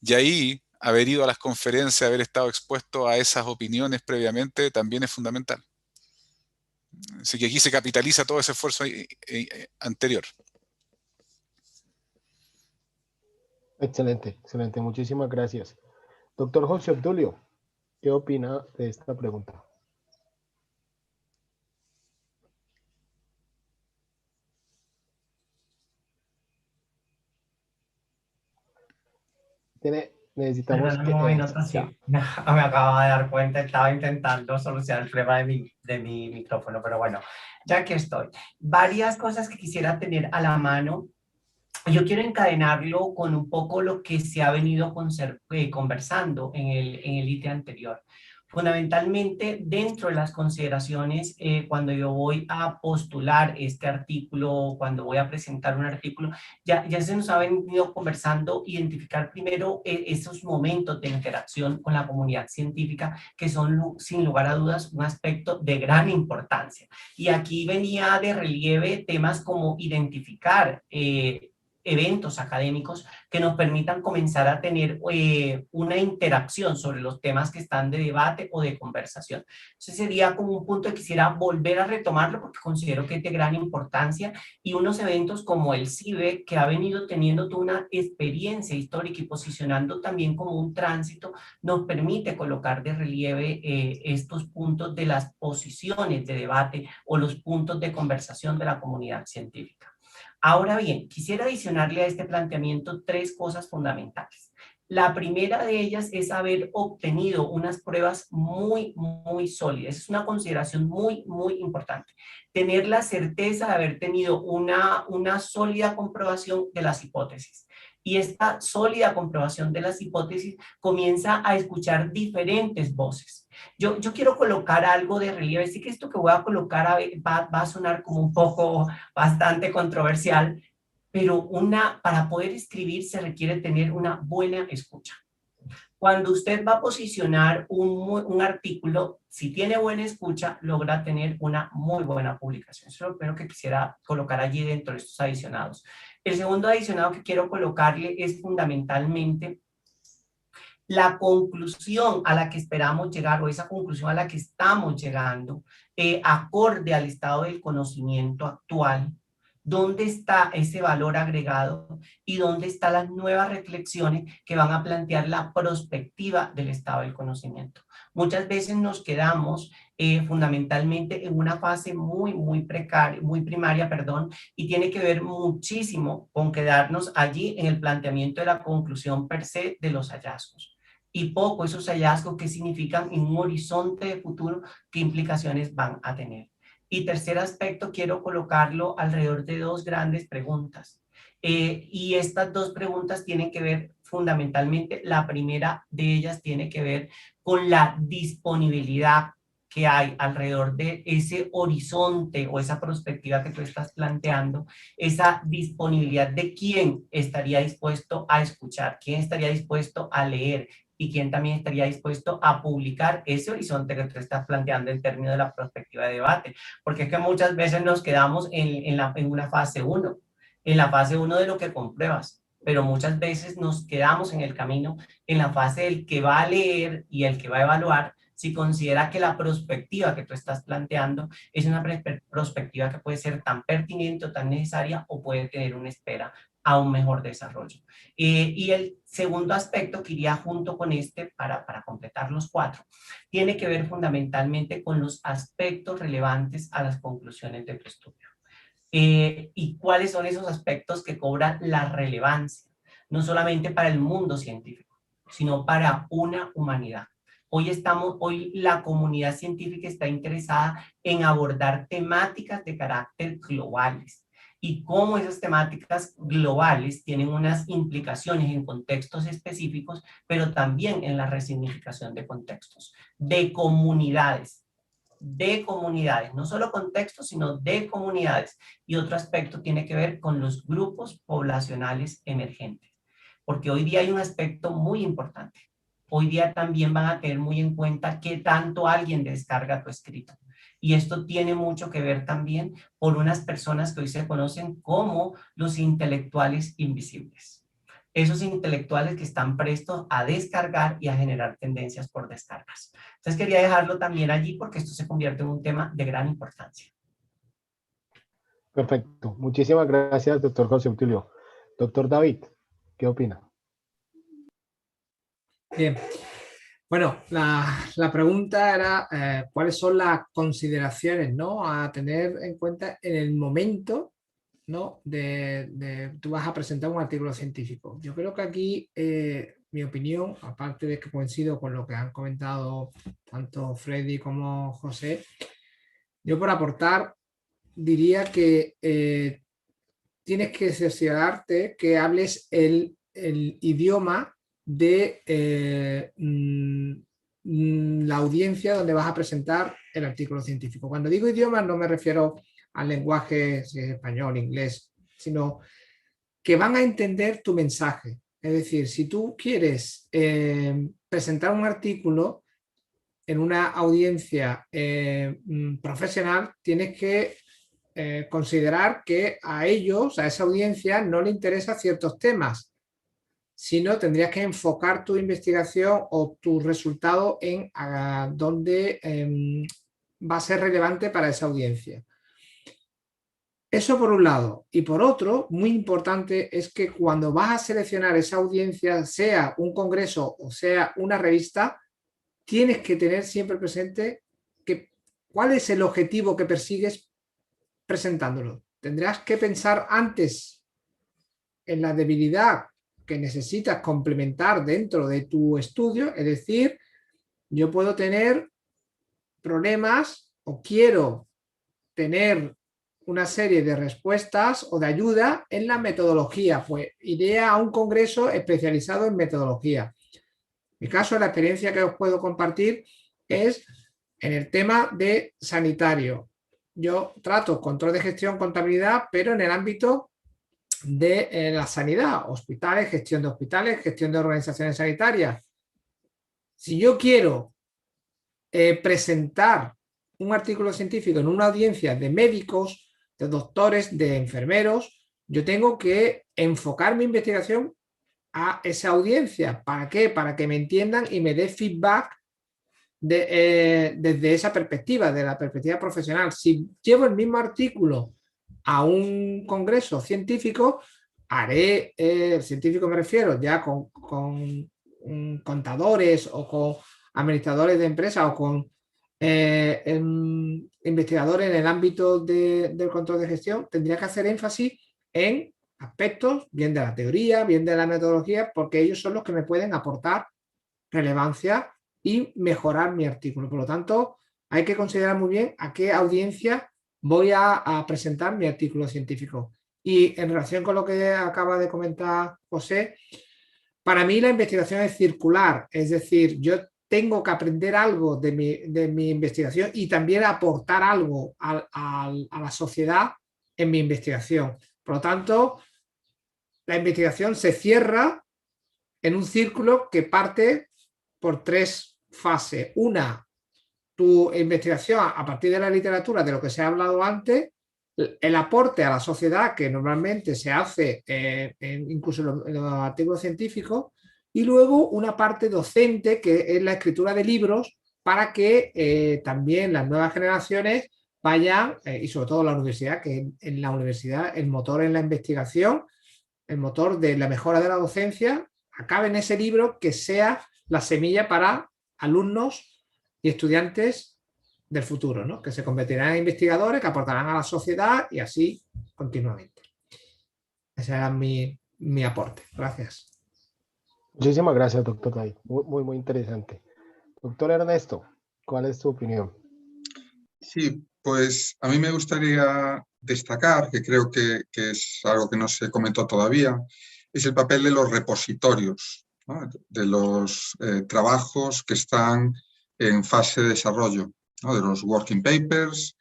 Y ahí, haber ido a las conferencias, haber estado expuesto a esas opiniones previamente, también es fundamental. Así que aquí se capitaliza todo ese esfuerzo anterior. Excelente, excelente. Muchísimas gracias. Doctor José Obdulio, ¿qué opina de esta pregunta? necesitamos Perdón, un minuto, sí. ya. Me acabo de dar cuenta, estaba intentando solucionar el problema de mi micrófono, pero bueno, ya que estoy. Varias cosas que quisiera tener a la mano. Yo quiero encadenarlo con un poco lo que se ha venido conversando en el ítem anterior. Fundamentalmente, dentro de las consideraciones, cuando yo voy a postular este artículo, cuando voy a presentar un artículo, ya se nos ha venido conversando, identificar primero esos momentos de interacción con la comunidad científica, que son, sin lugar a dudas, un aspecto de gran importancia. Y aquí venía de relieve temas como identificar eventos académicos que nos permitan comenzar a tener una interacción sobre los temas que están de debate o de conversación. Ese sería como un punto que quisiera volver a retomarlo porque considero que es de gran importancia, y unos eventos como el CIBEC, que ha venido teniendo toda una experiencia histórica y posicionando también como un tránsito, nos permite colocar de relieve estos puntos de las posiciones de debate o los puntos de conversación de la comunidad científica. Ahora bien, quisiera adicionarle a este planteamiento tres cosas fundamentales. La primera de ellas es haber obtenido unas pruebas muy sólidas. Es una consideración muy importante. Tener la certeza de haber tenido una sólida comprobación de las hipótesis. Y esta sólida comprobación de las hipótesis comienza a escuchar diferentes voces. Yo quiero colocar algo de relieve. Sí que esto que voy a colocar va a sonar como un poco bastante controversial, pero para poder escribir se requiere tener una buena escucha. Cuando usted va a posicionar un artículo, si tiene buena escucha, logra tener una muy buena publicación. Eso es lo primero que quisiera colocar allí dentro de estos adicionados. El segundo adicionado que quiero colocarle es fundamentalmente la conclusión a la que esperamos llegar, o esa conclusión a la que estamos llegando, acorde al estado del conocimiento actual. ¿Dónde está ese valor agregado y dónde están las nuevas reflexiones que van a plantear la perspectiva del estado del conocimiento? Muchas veces nos quedamos fundamentalmente en una fase muy primaria, y tiene que ver muchísimo con quedarnos allí en el planteamiento de la conclusión per se de los hallazgos. Y poco esos hallazgos que significan en un horizonte de futuro qué implicaciones van a tener. Y tercer aspecto, quiero colocarlo alrededor de dos grandes preguntas. Y estas dos preguntas tienen que ver fundamentalmente, la primera de ellas tiene que ver con la disponibilidad que hay alrededor de ese horizonte o esa perspectiva que tú estás planteando, esa disponibilidad de quién estaría dispuesto a escuchar, quién estaría dispuesto a leer, y quién también estaría dispuesto a publicar ese horizonte que tú estás planteando en términos de la perspectiva de debate. Porque es que muchas veces nos quedamos en una fase 1, en la fase 1 de lo que compruebas, pero muchas veces nos quedamos en el camino en la fase del que va a leer y el que va a evaluar, si considera que la perspectiva que tú estás planteando es una perspectiva que puede ser tan pertinente o tan necesaria, o puede tener una espera a un mejor desarrollo. Y el segundo aspecto que iría junto con este, para completar los cuatro, tiene que ver fundamentalmente con los aspectos relevantes a las conclusiones de tu estudio. ¿Y cuáles son esos aspectos que cobran la relevancia? No solamente para el mundo científico, sino para una humanidad. Hoy la comunidad científica está interesada en abordar temáticas de carácter globales, y cómo esas temáticas globales tienen unas implicaciones en contextos específicos, pero también en la resignificación de contextos, de comunidades, no solo contextos, sino de comunidades. Y otro aspecto tiene que ver con los grupos poblacionales emergentes, porque hoy día hay un aspecto muy importante. Hoy día también van a tener muy en cuenta qué tanto alguien descarga tu escrito. Y esto tiene mucho que ver también por unas personas que hoy se conocen como los intelectuales invisibles. Esos intelectuales que están prestos a descargar y a generar tendencias por descargas. Entonces quería dejarlo también allí porque esto se convierte en un tema de gran importancia. Perfecto. Muchísimas gracias, doctor José Utilio. Doctor David, ¿qué opina? Bien. Bueno, la pregunta era cuáles son las consideraciones, ¿no?, a tener en cuenta en el momento ¿no? Tú vas a presentar un artículo científico. Yo creo que aquí, mi opinión, aparte de que coincido con lo que han comentado tanto Freddy como José, yo por aportar diría que tienes que cerciorarte que hables el idioma de la audiencia donde vas a presentar el artículo científico. Cuando digo idioma no me refiero al lenguaje, si es español, inglés, sino que van a entender tu mensaje. Es decir, si tú quieres presentar un artículo en una audiencia profesional, tienes que considerar que a ellos, a esa audiencia, no le interesan ciertos temas, sino tendrías que enfocar tu investigación o tu resultado en dónde va a ser relevante para esa audiencia. Eso por un lado. Y por otro, muy importante, es que cuando vas a seleccionar esa audiencia, sea un congreso o sea una revista, tienes que tener siempre presente cuál es el objetivo que persigues presentándolo. Tendrás que pensar antes en la debilidad que necesitas complementar dentro de tu estudio, es decir, yo puedo tener problemas o quiero tener una serie de respuestas o de ayuda en la metodología, pues iré a un congreso especializado en metodología. En mi caso, la experiencia que os puedo compartir es en el tema de sanitario. Yo trato control de gestión, contabilidad, pero en el ámbito de la sanidad, hospitales, gestión de organizaciones sanitarias. Si yo quiero presentar un artículo científico en una audiencia de médicos, de doctores, de enfermeros, yo tengo que enfocar mi investigación a esa audiencia. ¿Para qué? Para que me entiendan y me dé feedback desde esa perspectiva, de la perspectiva profesional. Si llevo el mismo artículo a un congreso científico, haré, científico me refiero, ya con contadores o con administradores de empresas o con investigadores en el ámbito del control de gestión, tendría que hacer énfasis en aspectos, bien de la teoría, bien de la metodología, porque ellos son los que me pueden aportar relevancia y mejorar mi artículo. Por lo tanto, hay que considerar muy bien a qué audiencia voy a presentar mi artículo científico. Y en relación con lo que acaba de comentar José, para mí la investigación es circular, es decir, yo tengo que aprender algo de mi investigación y también aportar algo a la sociedad en mi investigación. Por lo tanto, la investigación se cierra en un círculo que parte por tres fases. Una, tu investigación a partir de la literatura, de lo que se ha hablado antes, el aporte a la sociedad que normalmente se hace incluso en los artículos científicos, y luego una parte docente que es la escritura de libros para que también las nuevas generaciones vayan, y sobre todo la universidad, que en la universidad el motor en la investigación, el motor de la mejora de la docencia, acabe en ese libro que sea la semilla para alumnos y estudiantes del futuro, ¿no? Que se convertirán en investigadores, que aportarán a la sociedad y así continuamente. Ese era mi aporte. Gracias. Muchísimas gracias, doctor David. Muy interesante. Doctor Ernesto, ¿cuál es tu opinión? Sí, pues a mí me gustaría destacar, que creo que es algo que no se comentó todavía, es el papel de los repositorios, ¿no? De los trabajos que están en fase de desarrollo, ¿no? De los working papers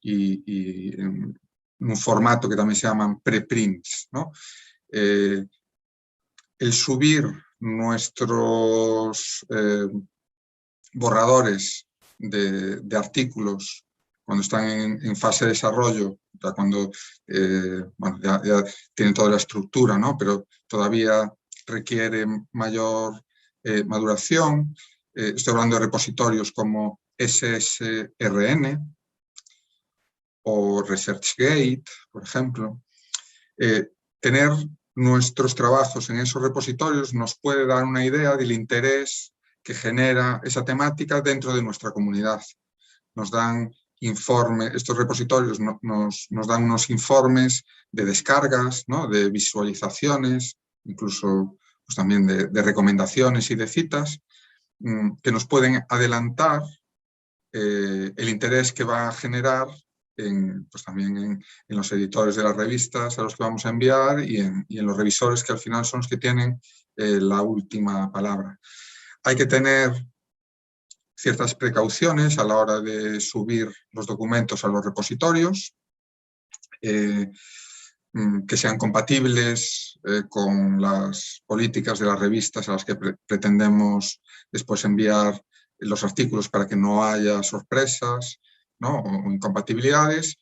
y en un formato que también se llaman preprints, ¿no? El subir nuestros borradores de artículos cuando están en fase de desarrollo, ya cuando bueno, ya tienen toda la estructura, ¿no? Pero todavía requiere mayor maduración. Estoy hablando de repositorios como SSRN o ResearchGate, por ejemplo. Tener nuestros trabajos en esos repositorios nos puede dar una idea del interés que genera esa temática dentro de nuestra comunidad. Nos dan estos repositorios nos dan unos informes de descargas, ¿no? De visualizaciones, incluso pues, también de recomendaciones y de citas, que nos pueden adelantar el interés que va a generar pues también en los editores de las revistas a los que vamos a enviar y en los revisores, que al final son los que tienen la última palabra. Hay que tener ciertas precauciones a la hora de subir los documentos a los repositorios, que sean compatibles con las políticas de las revistas a las que pretendemos después enviar los artículos, para que no haya sorpresas, ¿no? O incompatibilidades.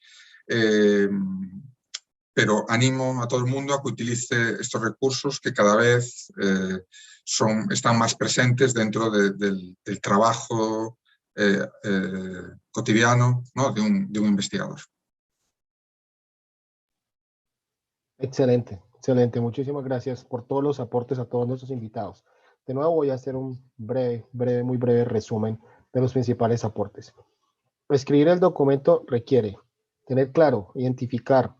Pero animo a todo el mundo a que utilice estos recursos, que cada vez están más presentes dentro del trabajo cotidiano, ¿no? de un investigador. Excelente, excelente. Muchísimas gracias por todos los aportes a todos nuestros invitados. De nuevo voy a hacer un muy breve resumen de los principales aportes. Escribir el documento requiere tener claro, identificar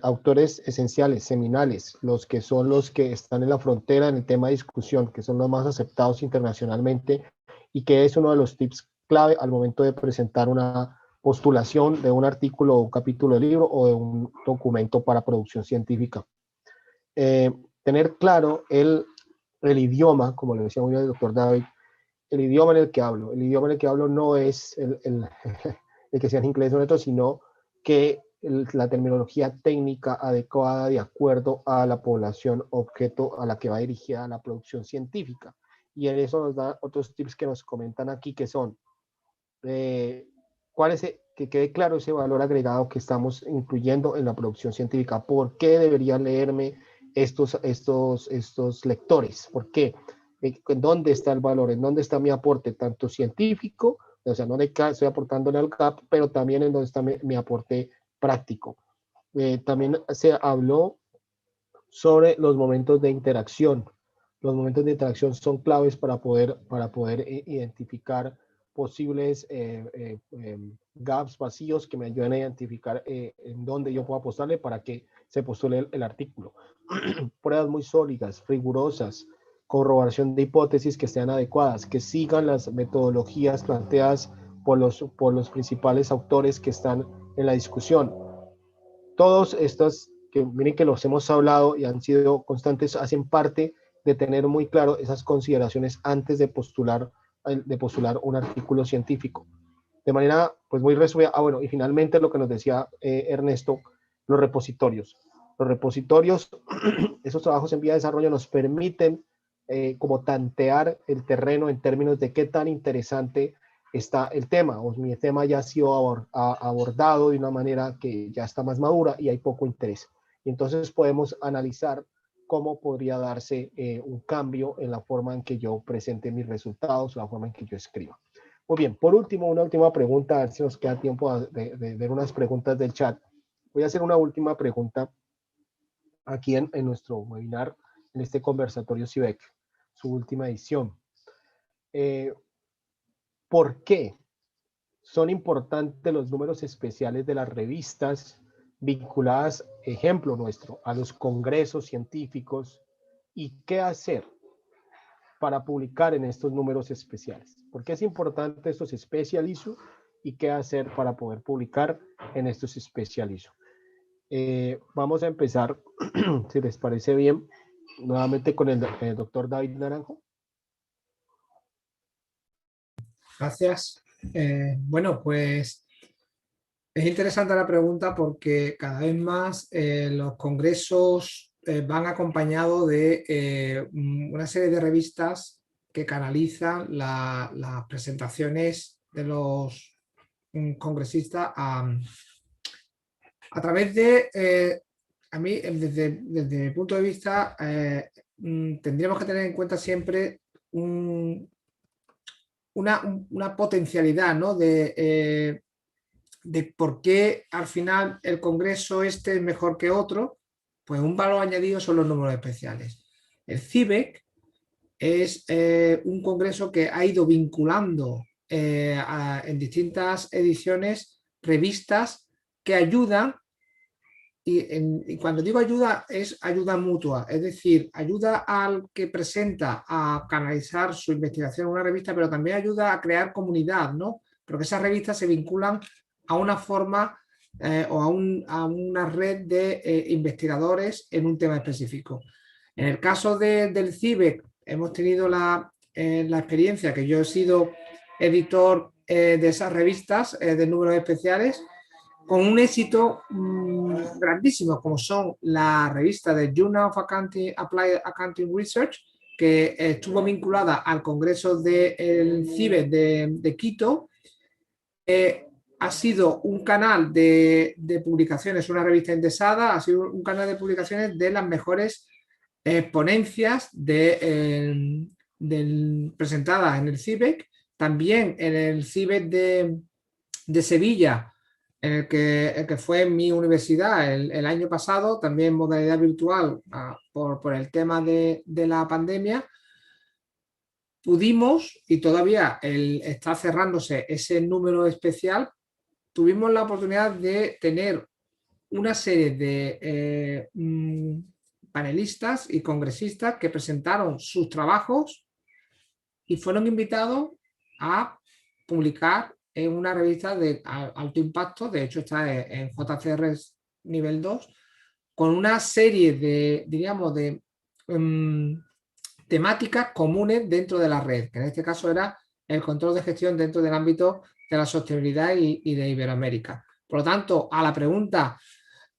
autores esenciales, seminales, los que están en la frontera en el tema de discusión, que son los más aceptados internacionalmente, y que es uno de los tips clave al momento de presentar una postulación de un artículo o un capítulo de libro o de un documento para producción científica. Tener claro el idioma, como le decía muy bien el doctor David, el idioma en el que hablo. El idioma en el que hablo no es el que sea en inglés o en otro, sino que la terminología técnica adecuada de acuerdo a la población objeto a la que va dirigida la producción científica. Y en eso nos da otros tips que nos comentan aquí, que son que quede claro ese valor agregado que estamos incluyendo en la producción científica. ¿Por qué debería leerme estos lectores? ¿Por qué? ¿En dónde está el valor? ¿En dónde está mi aporte? Tanto científico, o sea, no estoy aportándole al CAP, pero también en dónde está mi aporte práctico. También se habló sobre los momentos de interacción. Los momentos de interacción son claves para poder identificar posibles gaps, vacíos, que me ayuden a identificar en dónde yo puedo apostarle para que se postule el artículo. Pruebas muy sólidas, rigurosas, corroboración de hipótesis que sean adecuadas, que sigan las metodologías planteadas por los principales autores que están en la discusión. Todos estos, que miren que los hemos hablado y han sido constantes, hacen parte de tener muy claro esas consideraciones antes de postular un artículo científico. De manera pues muy resumida. Bueno, y finalmente lo que nos decía Ernesto, los repositorios. Los repositorios, esos trabajos en vía de desarrollo nos permiten como tantear el terreno en términos de qué tan interesante está el tema, o mi tema ya ha sido abordado de una manera que ya está más madura y hay poco interés. Y entonces podemos analizar cómo podría darse un cambio en la forma en que yo presente mis resultados, la forma en que yo escriba. Muy bien, por último, una última pregunta, a ver si nos queda tiempo de ver unas preguntas del chat. Voy a hacer una última pregunta aquí en nuestro webinar, en este conversatorio CIBEC, su última edición. ¿Por qué son importantes los números especiales de las revistas vinculadas, ejemplo nuestro, a los congresos científicos, y qué hacer para publicar en estos números especiales? ¿Por qué es importante estos special issue y qué hacer para poder publicar en estos special issue? Vamos a empezar, si les parece bien, nuevamente con el doctor David Naranjo. Gracias. Bueno, pues es interesante la pregunta porque cada vez más los congresos van acompañados de una serie de revistas que canalizan las presentaciones de los congresistas a través de, a mí, desde mi punto de vista, tendríamos que tener en cuenta siempre una potencialidad, ¿no? de por qué al final el congreso este es mejor que otro. Pues un valor añadido son los números especiales. El CIBEC es un congreso que ha ido vinculando en distintas ediciones revistas que ayudan, y cuando digo ayuda es ayuda mutua, es decir, ayuda al que presenta a canalizar su investigación en una revista, pero también ayuda a crear comunidad, ¿no? Porque esas revistas se vinculan a una forma o a una red de investigadores en un tema específico. En el caso del CIBEC hemos tenido la experiencia que yo he sido editor de esas revistas de números especiales, con un éxito grandísimo, como son la revista de Journal of Applied Accounting Research, que estuvo vinculada al Congreso del CIBEC de Quito. Ha sido un canal de publicaciones, una revista indexada, ha sido un canal de publicaciones de las mejores ponencias presentadas en el CIBEC, también en el CIBEC de Sevilla, en el que fue en mi universidad el año pasado, también en modalidad virtual por el tema de la pandemia. Pudimos, y todavía está cerrándose ese número especial, tuvimos la oportunidad de tener una serie de panelistas y congresistas que presentaron sus trabajos y fueron invitados a publicar en una revista de alto impacto, de hecho está en JCR nivel 2, con una serie de, diríamos, de temáticas comunes dentro de la red, que en este caso era el control de gestión dentro del ámbito de la sostenibilidad y de Iberoamérica. Por lo tanto, a la pregunta,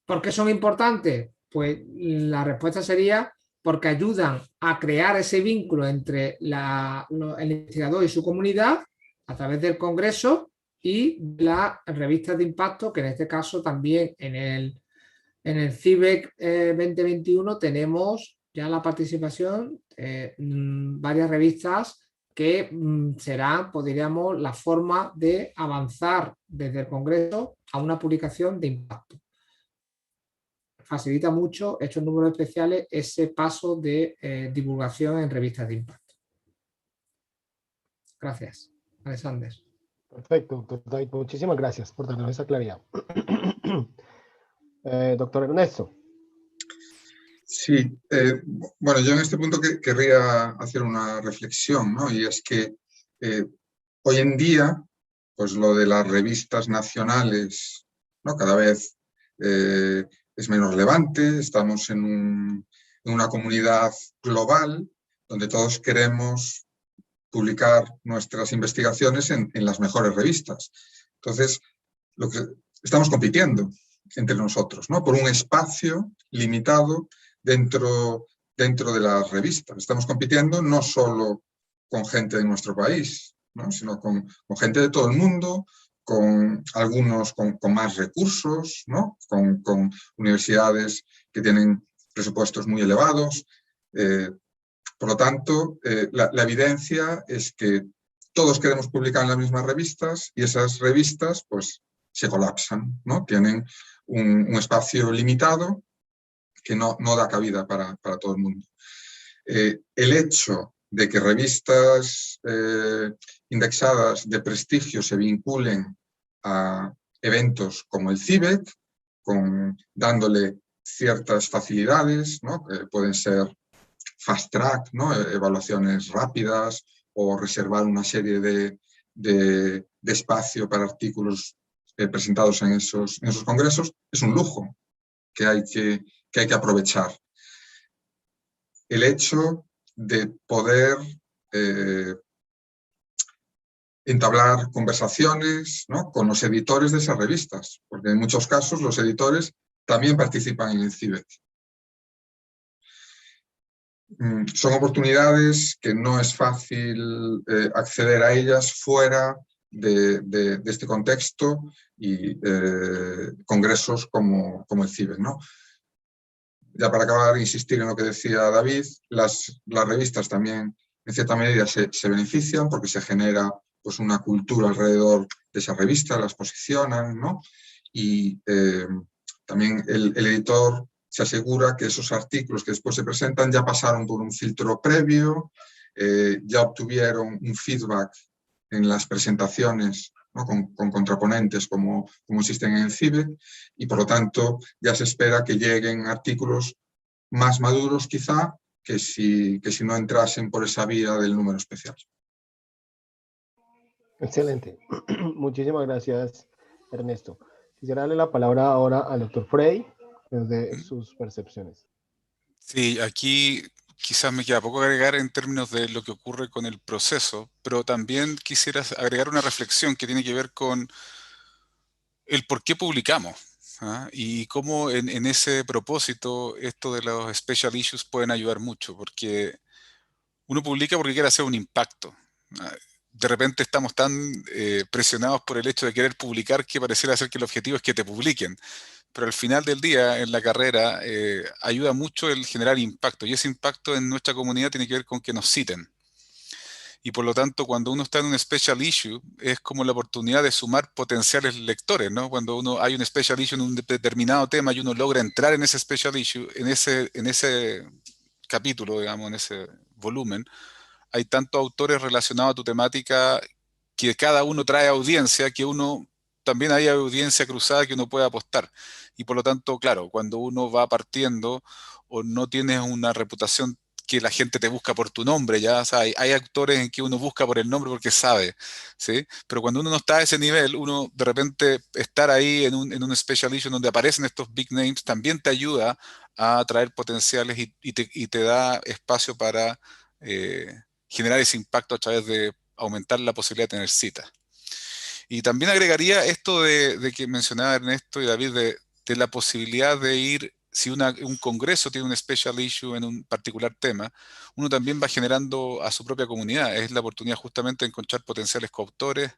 ¿por qué son importantes? Pues la respuesta sería porque ayudan a crear ese vínculo entre el investigador y su comunidad a través del congreso y las revistas de impacto, que en este caso también en el CIBEC 2021 tenemos ya la participación de varias revistas que serán, pues diríamos, la forma de avanzar desde el congreso a una publicación de impacto. Facilita mucho estos números especiales ese paso de divulgación en revistas de impacto. Gracias, Alexander. Perfecto, doctor David. Muchísimas gracias por darnos esa claridad. Doctor Ernesto. Sí, bueno, yo en este punto querría hacer una reflexión, ¿no? Y es que hoy en día, pues lo de las revistas nacionales, ¿no? Cada vez es menos relevante, estamos en una comunidad global donde todos queremos publicar nuestras investigaciones en las mejores revistas. Entonces, estamos compitiendo entre nosotros, ¿no? Por un espacio limitado dentro de las revistas. Estamos compitiendo no solo con gente de nuestro país, ¿no? Sino con gente de todo el mundo, con algunos con más recursos, ¿no? Con universidades que tienen presupuestos muy elevados. Por lo tanto, la evidencia es que todos queremos publicar en las mismas revistas y esas revistas pues, se colapsan, ¿no? Tienen un espacio limitado que no da cabida para todo el mundo. El hecho de que revistas indexadas de prestigio se vinculen a eventos como el CIBEC, dándole ciertas facilidades, ¿no? Que pueden ser fast track, ¿no? Evaluaciones rápidas o reservar una serie de espacio para artículos presentados en esos congresos, es un lujo que hay que aprovechar. El hecho de poder entablar conversaciones, ¿no? Con los editores de esas revistas, porque en muchos casos los editores también participan en el CIBEC. Son oportunidades que no es fácil acceder a ellas fuera de este contexto y congresos como el CIBEC, ¿no? Ya para acabar, insistir en lo que decía David, las revistas también en cierta medida se benefician porque se genera pues, una cultura alrededor de esa revista, las posicionan, ¿no? Y también el editor se asegura que esos artículos que después se presentan ya pasaron por un filtro previo, ya obtuvieron un feedback en las presentaciones ¿no? Con contraponentes como existen en el CIBEC, y por lo tanto ya se espera que lleguen artículos más maduros quizá que si no entrasen por esa vía del número especial. Excelente. Muchísimas gracias, Ernesto. Quisiera darle la palabra ahora al doctor Frey, desde sus percepciones. Sí, aquí quizás me queda poco agregar en términos de lo que ocurre con el proceso, pero también quisiera agregar una reflexión que tiene que ver con el por qué publicamos, ¿ah? Y cómo en ese propósito esto de los special issues pueden ayudar mucho, porque uno publica porque quiere hacer un impacto. ¿Ah? De repente estamos tan presionados por el hecho de querer publicar que pareciera ser que el objetivo es que te publiquen. Pero al final del día, en la carrera, ayuda mucho el generar impacto. Y ese impacto en nuestra comunidad tiene que ver con que nos citen. Y por lo tanto, cuando uno está en un special issue, es como la oportunidad de sumar potenciales lectores, ¿no? Cuando hay un special issue en un determinado tema y uno logra entrar en ese special issue, en ese capítulo, digamos, en ese volumen, hay tantos autores relacionados a tu temática que cada uno trae audiencia, que uno también hay audiencia cruzada que uno puede apostar. Y por lo tanto, claro, cuando uno va partiendo o no tienes una reputación que la gente te busca por tu nombre, ya, o sea, hay actores en que uno busca por el nombre porque sabe, ¿sí? Pero cuando uno no está a ese nivel, uno de repente estar ahí en un special issue donde aparecen estos big names también te ayuda a atraer potenciales y te da espacio para generar ese impacto a través de aumentar la posibilidad de tener citas. Y también agregaría esto de que mencionaba Ernesto y David, de la posibilidad de ir, si un congreso tiene un special issue en un particular tema, uno también va generando a su propia comunidad. Es la oportunidad justamente de encontrar potenciales coautores,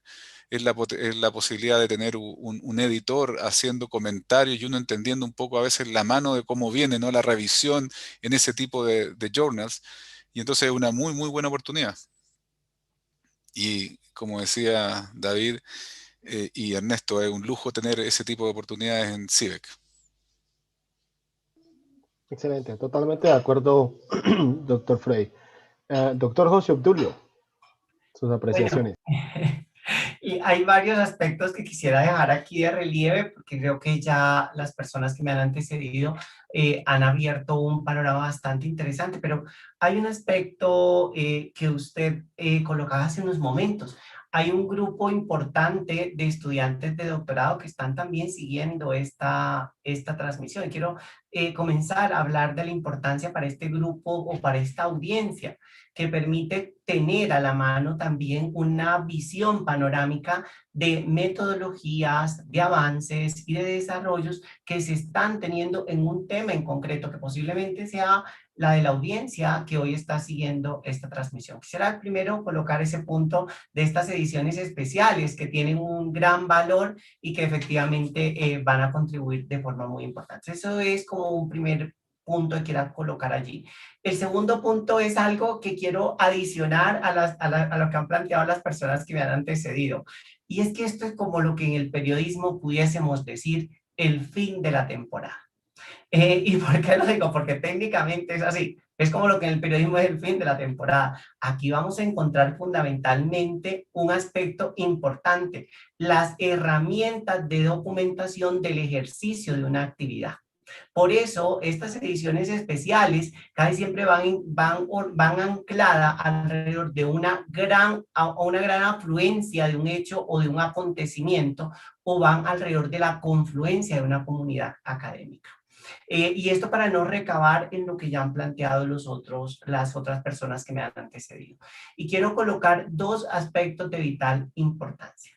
es la posibilidad de tener un editor haciendo comentarios y uno entendiendo un poco a veces la mano de cómo viene, ¿no? La revisión en ese tipo de journals. Y entonces es una muy, muy buena oportunidad. Y como decía David y Ernesto, es un lujo tener ese tipo de oportunidades en CIBEC. Excelente, totalmente de acuerdo, doctor Frey. Doctor José Obdulio, sus apreciaciones. Bueno, y hay varios aspectos que quisiera dejar aquí de relieve, porque creo que ya las personas que me han antecedido han abierto un panorama bastante interesante, pero hay un aspecto que usted colocaba hace unos momentos. Hay un grupo importante de estudiantes de doctorado que están también siguiendo esta transmisión. Y quiero comenzar a hablar de la importancia para este grupo o para esta audiencia, que permite tener a la mano también una visión panorámica de metodologías, de avances y de desarrollos que se están teniendo en un tema en concreto, que posiblemente sea la de la audiencia que hoy está siguiendo esta transmisión. Quisiera primero colocar ese punto de estas ediciones especiales que tienen un gran valor y que efectivamente van a contribuir de forma muy importante. Eso es como un primer punto que quiero colocar allí. El segundo punto es algo que quiero adicionar a lo que han planteado las personas que me han antecedido. Y es que esto es como lo que en el periodismo pudiésemos decir el fin de la temporada. ¿Y por qué lo digo? Porque técnicamente es así. Es como lo que en el periodismo es el fin de la temporada. Aquí vamos a encontrar fundamentalmente un aspecto importante, las herramientas de documentación del ejercicio de una actividad. Por eso, estas ediciones especiales casi siempre van ancladas alrededor de una gran afluencia de un hecho o de un acontecimiento, o van alrededor de la confluencia de una comunidad académica. Y esto para no recabar en lo que ya han planteado las otras personas que me han antecedido. Y quiero colocar dos aspectos de vital importancia.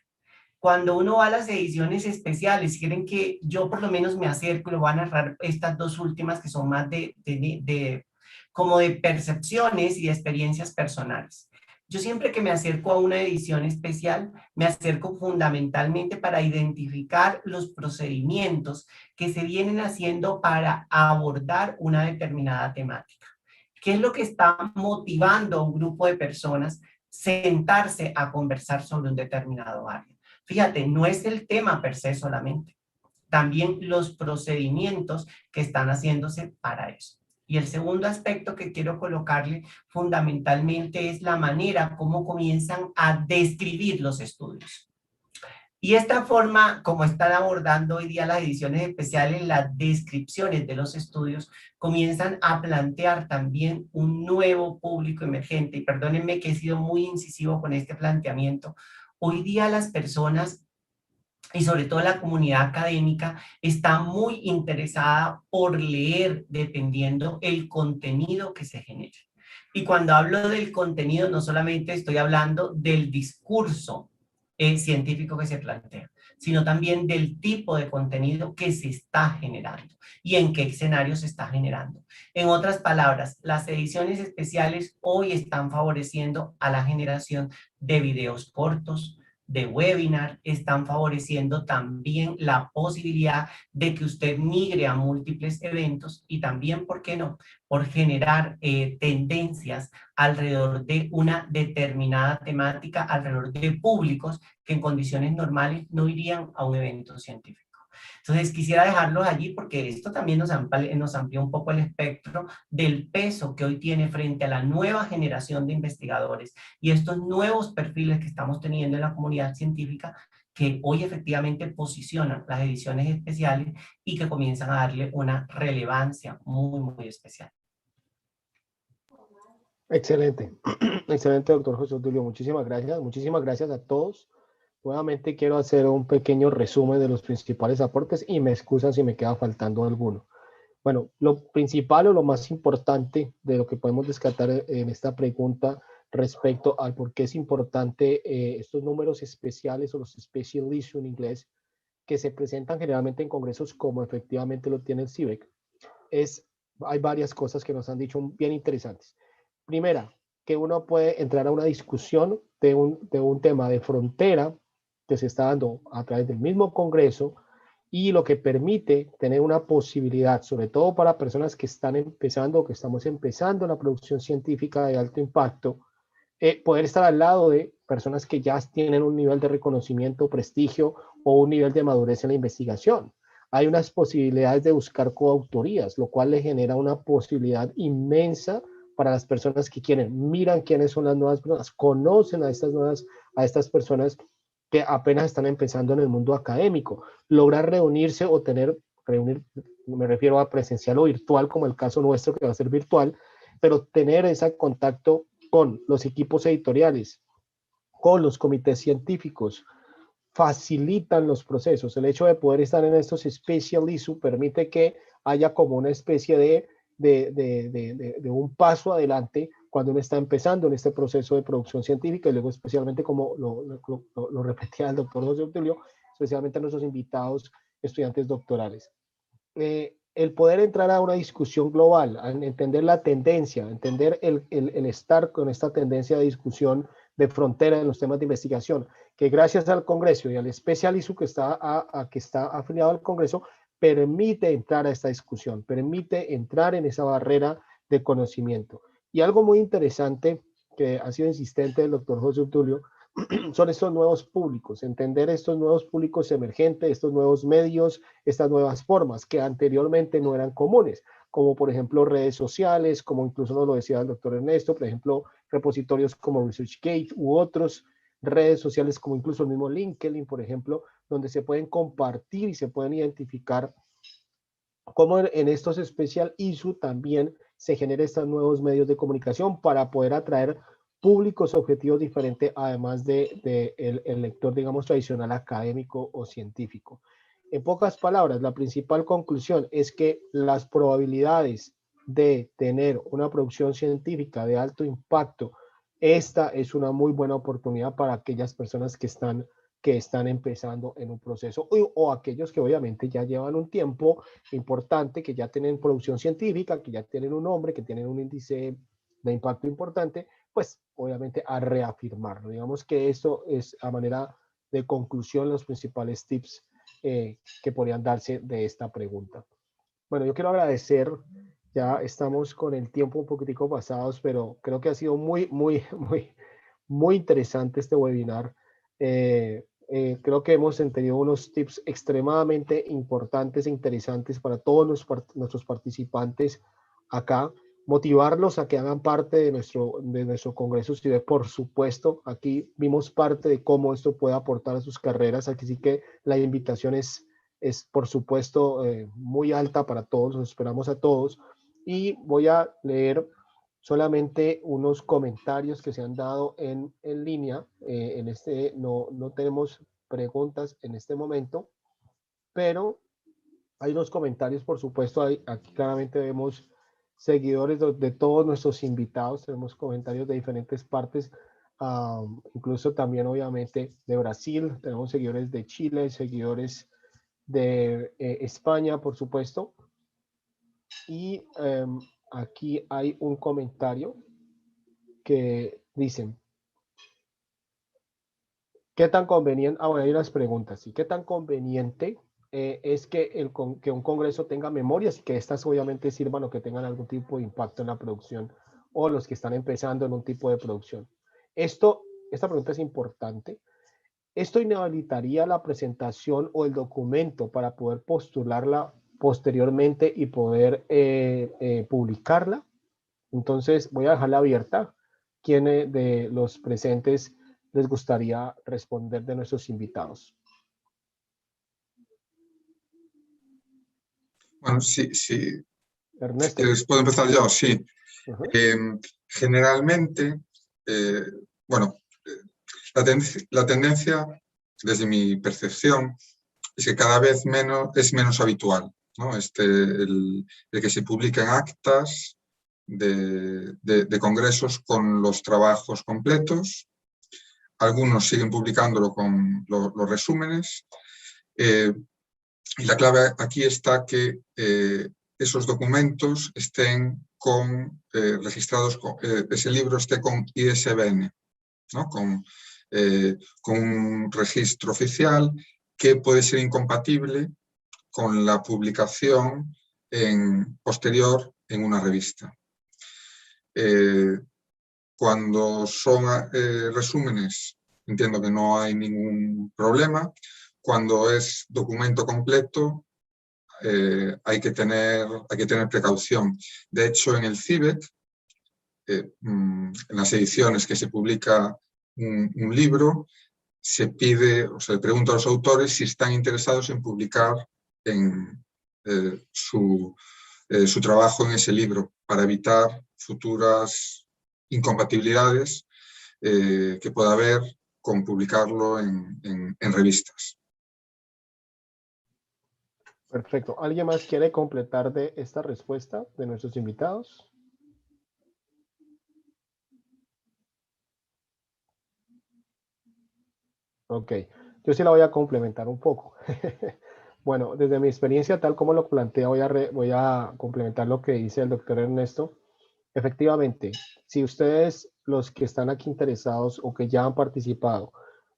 Cuando uno va a las ediciones especiales, quieren que yo por lo menos me acerco y lo voy a narrar estas dos últimas que son más como de percepciones y de experiencias personales. Yo siempre que me acerco a una edición especial, me acerco fundamentalmente para identificar los procedimientos que se vienen haciendo para abordar una determinada temática. ¿Qué es lo que está motivando a un grupo de personas sentarse a conversar sobre un determinado área? Fíjate, no es el tema per se solamente, también los procedimientos que están haciéndose para eso. Y el segundo aspecto que quiero colocarle fundamentalmente es la manera como comienzan a describir los estudios. Y esta forma, como están abordando hoy día las ediciones especiales, las descripciones de los estudios comienzan a plantear también un nuevo público emergente. Y perdónenme que he sido muy incisivo con este planteamiento. Hoy día las personas, y sobre todo la comunidad académica, está muy interesada por leer dependiendo el contenido que se genere. Y cuando hablo del contenido, no solamente estoy hablando del discurso científico que se plantea, sino también del tipo de contenido que se está generando y en qué escenario se está generando. En otras palabras, las ediciones especiales hoy están favoreciendo a la generación de videos cortos, de webinar, están favoreciendo también la posibilidad de que usted migre a múltiples eventos y también, ¿por qué no?, por generar tendencias alrededor de una determinada temática, alrededor de públicos que en condiciones normales no irían a un evento científico. Entonces quisiera dejarlos allí porque esto también nos amplía un poco el espectro del peso que hoy tiene frente a la nueva generación de investigadores y estos nuevos perfiles que estamos teniendo en la comunidad científica que hoy efectivamente posicionan las ediciones especiales y que comienzan a darle una relevancia muy, muy especial. Excelente, excelente, doctor José Tulio. Muchísimas gracias. Muchísimas gracias a todos. Nuevamente quiero hacer un pequeño resumen de los principales aportes y me excusan si me queda faltando alguno. Bueno, lo principal o lo más importante de lo que podemos descartar en esta pregunta respecto al por qué es importante estos números especiales o los special issue en inglés que se presentan generalmente en congresos como efectivamente lo tiene el CIBEC, hay varias cosas que nos han dicho bien interesantes. Primera, que uno puede entrar a una discusión de un tema de frontera que se está dando a través del mismo congreso y lo que permite tener una posibilidad, sobre todo para personas que están empezando o que estamos empezando la producción científica de alto impacto, poder estar al lado de personas que ya tienen un nivel de reconocimiento, prestigio o un nivel de madurez en la investigación. Hay unas posibilidades de buscar coautorías, lo cual le genera una posibilidad inmensa para las personas que quieren, miran quiénes son las nuevas personas, conocen a estas personas que apenas están empezando en el mundo académico. Lograr reunirse o reunir, me refiero a presencial o virtual, como el caso nuestro que va a ser virtual, pero tener ese contacto con los equipos editoriales, con los comités científicos, facilitan los procesos. El hecho de poder estar en estos special issue permite que haya como una especie de un paso adelante cuando uno está empezando en este proceso de producción científica y luego especialmente como lo repetía el doctor José Tulio, especialmente a nuestros invitados estudiantes doctorales. El poder entrar a una discusión global, a entender la tendencia, entender el estar con esta tendencia de discusión de frontera en los temas de investigación, que gracias al Congreso y al Special Issue que está afiliado al Congreso, permite entrar a esta discusión, permite entrar en esa barrera de conocimiento. Y algo muy interesante que ha sido insistente el doctor José Tulio, son estos nuevos públicos, entender estos nuevos públicos emergentes, estos nuevos medios, estas nuevas formas que anteriormente no eran comunes, como por ejemplo redes sociales, como incluso nos lo decía el doctor Ernesto, por ejemplo, repositorios como ResearchGate u otros, redes sociales como incluso el mismo LinkedIn, por ejemplo, donde se pueden compartir y se pueden identificar cómo en estos special issue también se generan estos nuevos medios de comunicación para poder atraer públicos objetivos diferentes, además el lector, digamos, tradicional académico o científico. En pocas palabras, la principal conclusión es que las probabilidades de tener una producción científica de alto impacto, esta es una muy buena oportunidad para aquellas personas que están empezando en un proceso o aquellos que obviamente ya llevan un tiempo importante, que ya tienen producción científica, que ya tienen un nombre, que tienen un índice de impacto importante, pues obviamente a reafirmarlo. Digamos que esto es a manera de conclusión los principales tips que podrían darse de esta pregunta. Bueno, yo quiero agradecer, ya estamos con el tiempo un poquitico pasados, pero creo que ha sido muy interesante este webinar. Creo que hemos tenido unos tips extremadamente importantes e interesantes para todos nuestros participantes acá. motivarlos a que hagan parte de nuestro Congreso CIBEC, por supuesto. Aquí vimos parte de cómo esto puede aportar a sus carreras, aquí sí que la invitación es por supuesto muy alta para todos, los esperamos a todos, y voy a leer solamente unos comentarios que se han dado en línea. No tenemos preguntas en este momento, pero hay unos comentarios, por supuesto. Aquí claramente vemos seguidores de todos nuestros invitados, tenemos comentarios de diferentes partes, incluso también obviamente de Brasil, tenemos seguidores de Chile, seguidores de España, por supuesto. Y aquí hay un comentario que dicen, ¿qué tan conveniente? Bueno, hay unas preguntas, ¿sí? ¿Qué tan conveniente es que un congreso tenga memorias y que estas obviamente sirvan o que tengan algún tipo de impacto en la producción, o los que están empezando en un tipo de producción? Esta pregunta es importante. Esto inhabilitaría la presentación o el documento para poder postularla posteriormente y poder publicarla. Entonces voy a dejarla abierta. ¿Quién de los presentes les gustaría responder de nuestros invitados? Bueno, sí. Ernesto. ¿Puedo empezar yo? Sí. Uh-huh. Generalmente, bueno, la tendencia, desde mi percepción, es que cada vez es menos habitual, ¿no? El que se publiquen actas de congresos con los trabajos completos. Algunos siguen publicándolo con los resúmenes. Y la clave aquí está que esos documentos estén registrados, ese libro esté con ISBN, ¿no? Con un registro oficial que puede ser incompatible con la publicación posterior en una revista. Cuando son resúmenes, entiendo que no hay ningún problema. Cuando es documento completo, hay que tener precaución. De hecho, en el CIBEC, en las ediciones que se publica un libro, se pide o se le pregunta a los autores si están interesados en publicar su trabajo en ese libro, para evitar futuras incompatibilidades que pueda haber con publicarlo en revistas. Perfecto. ¿Alguien más quiere completar de esta respuesta de nuestros invitados? Ok, yo sí la voy a complementar un poco. Bueno, desde mi experiencia, tal como lo plantea, voy a complementar lo que dice el doctor Ernesto. Efectivamente, si ustedes, los que están aquí interesados o que ya han participado,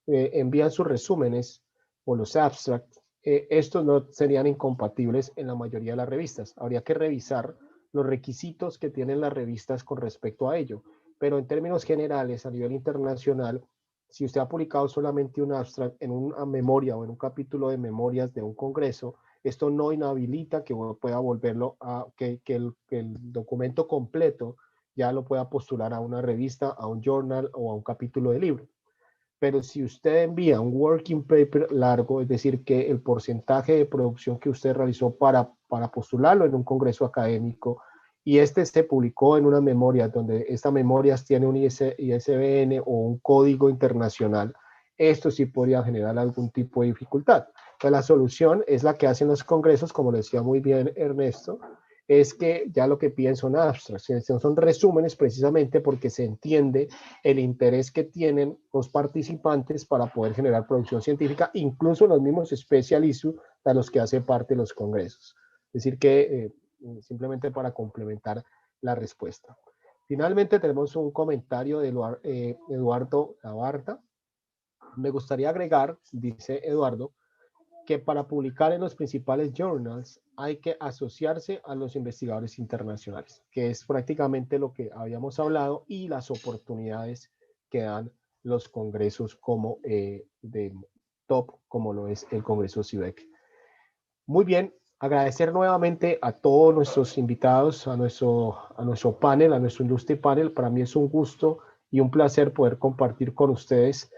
envían sus resúmenes o los abstracts, estos no serían incompatibles en la mayoría de las revistas. Habría que revisar los requisitos que tienen las revistas con respecto a ello. Pero en términos generales, a nivel internacional, si usted ha publicado solamente un abstract en una memoria o en un capítulo de memorias de un congreso, esto no inhabilita que pueda volverlo que el documento completo ya lo pueda postular a una revista, a un journal o a un capítulo de libro. Pero si usted envía un working paper largo, es decir, que el porcentaje de producción que usted realizó para postularlo en un congreso académico, y se publicó en una memoria donde esta memoria tiene un ISBN o un código internacional, esto sí podría generar algún tipo de dificultad. Entonces, la solución es la que hacen los congresos, como lo decía muy bien Ernesto, es que ya lo que piden son abstracts, son resúmenes, precisamente porque se entiende el interés que tienen los participantes para poder generar producción científica, incluso los mismos special issues de los que hace parte de los congresos. Es decir que simplemente para complementar la respuesta. Finalmente tenemos un comentario de Eduardo Labarta. Me gustaría agregar, dice Eduardo, que para publicar en los principales journals hay que asociarse a los investigadores internacionales, que es prácticamente lo que habíamos hablado, y las oportunidades que dan los congresos como de top, como lo es el Congreso CIBEC. Muy bien, Agradecer nuevamente a todos nuestros invitados, a nuestro panel, a nuestro ilustre panel. Para mí es un gusto y un placer poder compartir con ustedes.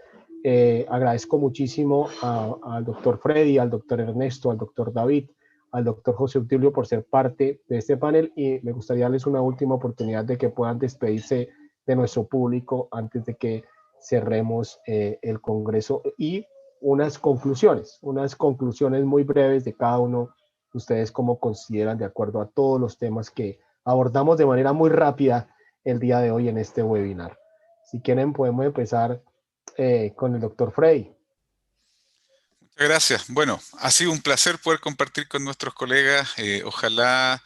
Agradezco muchísimo al doctor Freddy, al doctor Ernesto, al doctor David, al doctor José Utilio por ser parte de este panel, y me gustaría darles una última oportunidad de que puedan despedirse de nuestro público antes de que cerremos el Congreso, y unas conclusiones muy breves de cada uno de ustedes, cómo consideran de acuerdo a todos los temas que abordamos de manera muy rápida el día de hoy en este webinar. Si quieren podemos empezar con el doctor Frey. Muchas gracias. Bueno, ha sido un placer poder compartir con nuestros colegas. Ojalá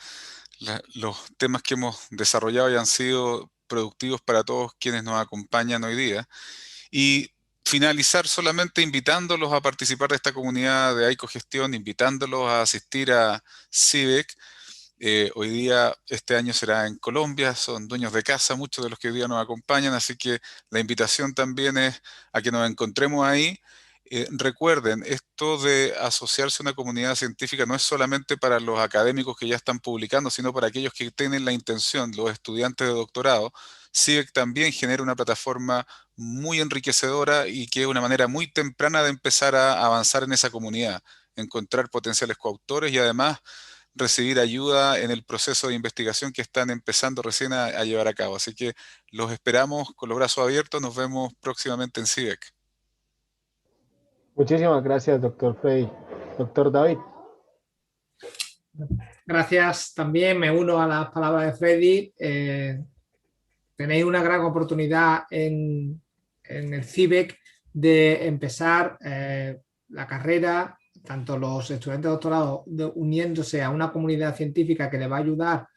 los temas que hemos desarrollado hayan sido productivos para todos quienes nos acompañan hoy día. Y finalizar solamente invitándolos a participar de esta comunidad de Icogestión, invitándolos a asistir a CIBEC. Hoy día, este año será en Colombia, son dueños de casa, muchos de los que hoy día nos acompañan, así que la invitación también es a que nos encontremos ahí. Recuerden, esto de asociarse a una comunidad científica no es solamente para los académicos que ya están publicando, sino para aquellos que tienen la intención, los estudiantes de doctorado. CIBEC también genera una plataforma muy enriquecedora y que es una manera muy temprana de empezar a avanzar en esa comunidad, encontrar potenciales coautores y además recibir ayuda en el proceso de investigación que están empezando recién a llevar a cabo. Así que los esperamos con los brazos abiertos. Nos vemos próximamente en CIBEC. Muchísimas gracias, doctor Frey. Doctor David. Gracias también, me uno a las palabras de Freddy. Tenéis una gran oportunidad en el CIBEC de empezar la carrera, tanto los estudiantes de doctorado uniéndose a una comunidad científica que les va a ayudar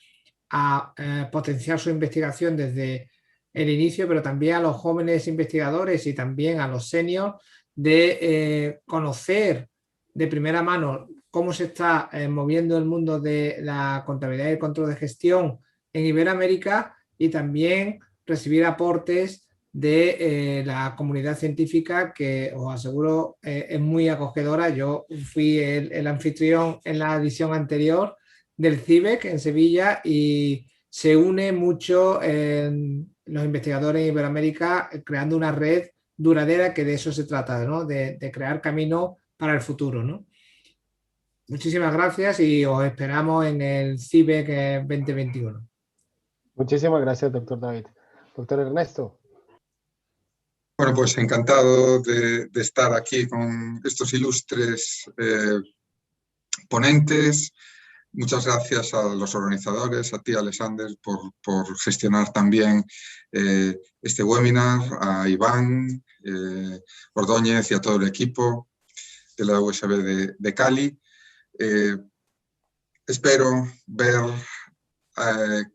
a potenciar su investigación desde el inicio, pero también a los jóvenes investigadores y también a los seniors de conocer de primera mano cómo se está moviendo el mundo de la contabilidad y el control de gestión en Iberoamérica, y también recibir aportes de la comunidad científica, que os aseguro es muy acogedora. Yo fui el anfitrión en la edición anterior del CIBEC en Sevilla y se une mucho los investigadores en Iberoamérica creando una red duradera, que de eso se trata, ¿no? De crear camino para el futuro, ¿no? Muchísimas gracias y os esperamos en el CIBEC 2021. Muchísimas gracias, doctor David. Doctor Ernesto. Bueno, pues encantado de estar aquí con estos ilustres ponentes. Muchas gracias a los organizadores, a ti, Alexander, por gestionar también este webinar, a Iván Ordóñez y a todo el equipo de la USB de Cali. Espero ver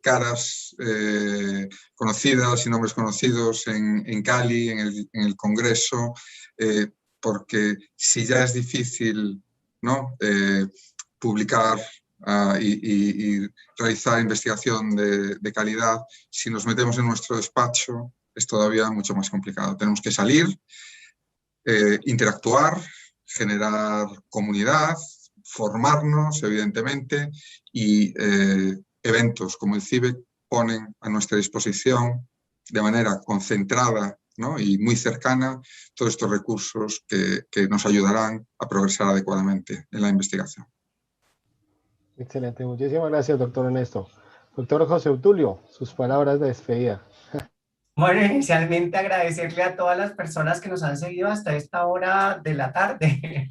caras conocidas y nombres conocidos en Cali, en el Congreso, porque si ya es difícil, ¿no?, publicar y realizar investigación de calidad, si nos metemos en nuestro despacho es todavía mucho más complicado. Tenemos que salir, interactuar, generar comunidad, formarnos, evidentemente, y eventos como el CIBEC ponen a nuestra disposición de manera concentrada, ¿no?, y muy cercana todos estos recursos que nos ayudarán a progresar adecuadamente en la investigación. Excelente, muchísimas gracias, doctor Ernesto. Doctor José Utilio, sus palabras de despedida. Bueno, inicialmente agradecerle a todas las personas que nos han seguido hasta esta hora de la tarde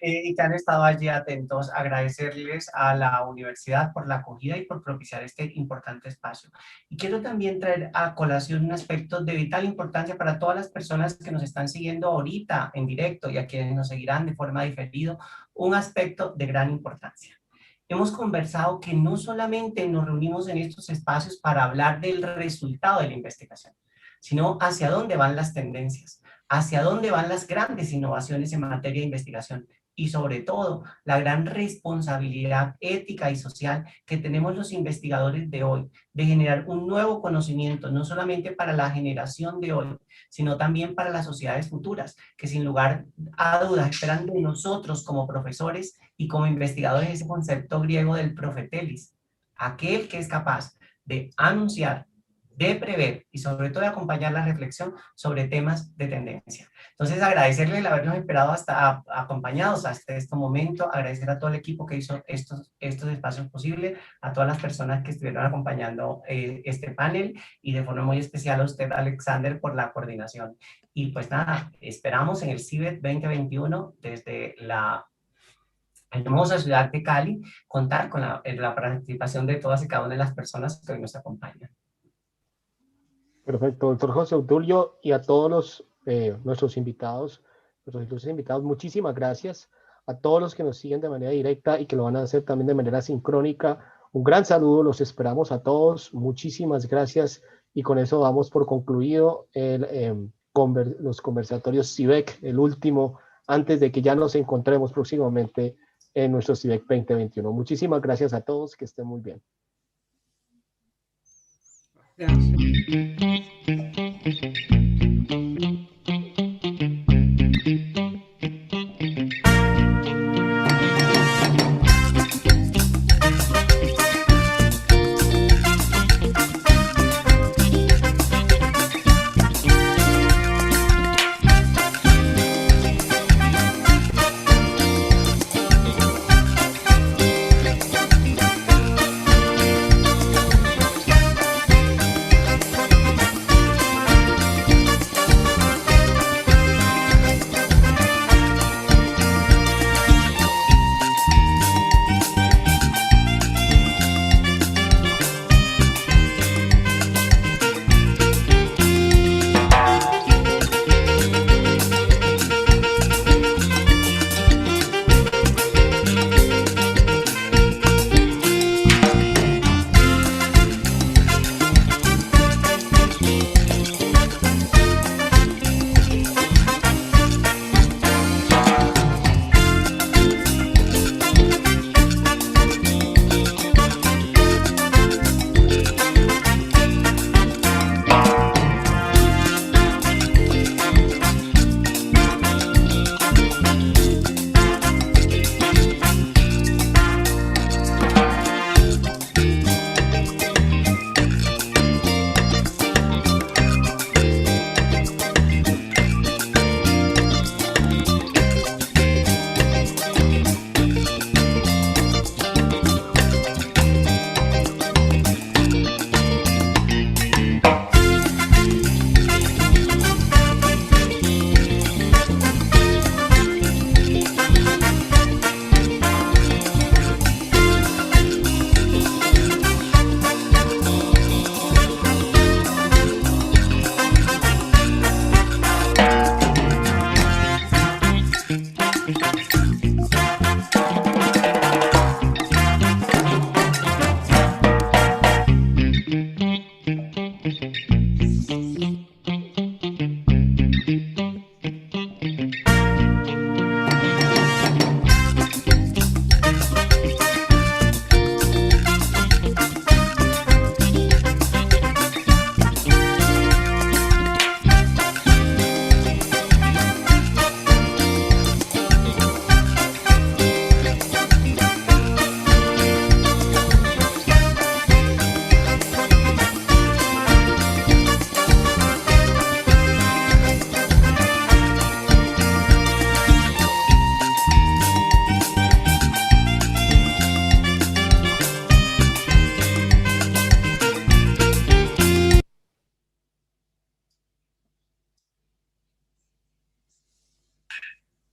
y que han estado allí atentos. Agradecerles a la universidad por la acogida y por propiciar este importante espacio. Y quiero también traer a colación un aspecto de vital importancia para todas las personas que nos están siguiendo ahorita en directo y a quienes nos seguirán de forma diferida, un aspecto de gran importancia. Hemos conversado que no solamente nos reunimos en estos espacios para hablar del resultado de la investigación, sino hacia dónde van las tendencias, hacia dónde van las grandes innovaciones en materia de investigación, y sobre todo la gran responsabilidad ética y social que tenemos los investigadores de hoy, de generar un nuevo conocimiento, no solamente para la generación de hoy, sino también para las sociedades futuras, que sin lugar a dudas esperan de nosotros como profesores y como investigadores ese concepto griego del profetelis, aquel que es capaz de anunciar, de prever y sobre todo de acompañar la reflexión sobre temas de tendencia. Entonces, agradecerle el habernos esperado acompañados hasta este momento, agradecer a todo el equipo que hizo estos espacios posibles, a todas las personas que estuvieron acompañando este panel y de forma muy especial a usted, Alexander, por la coordinación. Y pues nada, esperamos en el CIBET 2021 desde la hermosa ciudad de Cali contar con la participación de todas y cada una de las personas que hoy nos acompañan. Perfecto, doctor José Obdulio, y a todos nuestros invitados, muchísimas gracias. A todos los que nos siguen de manera directa y que lo van a hacer también de manera sincrónica, un gran saludo, los esperamos a todos, muchísimas gracias, y con eso damos por concluido los conversatorios CIBEC, el último, antes de que ya nos encontremos próximamente en nuestro CIBEC 2021. Muchísimas gracias a todos, que estén muy bien. Gracias.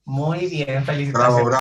Muy bien, felicitaciones.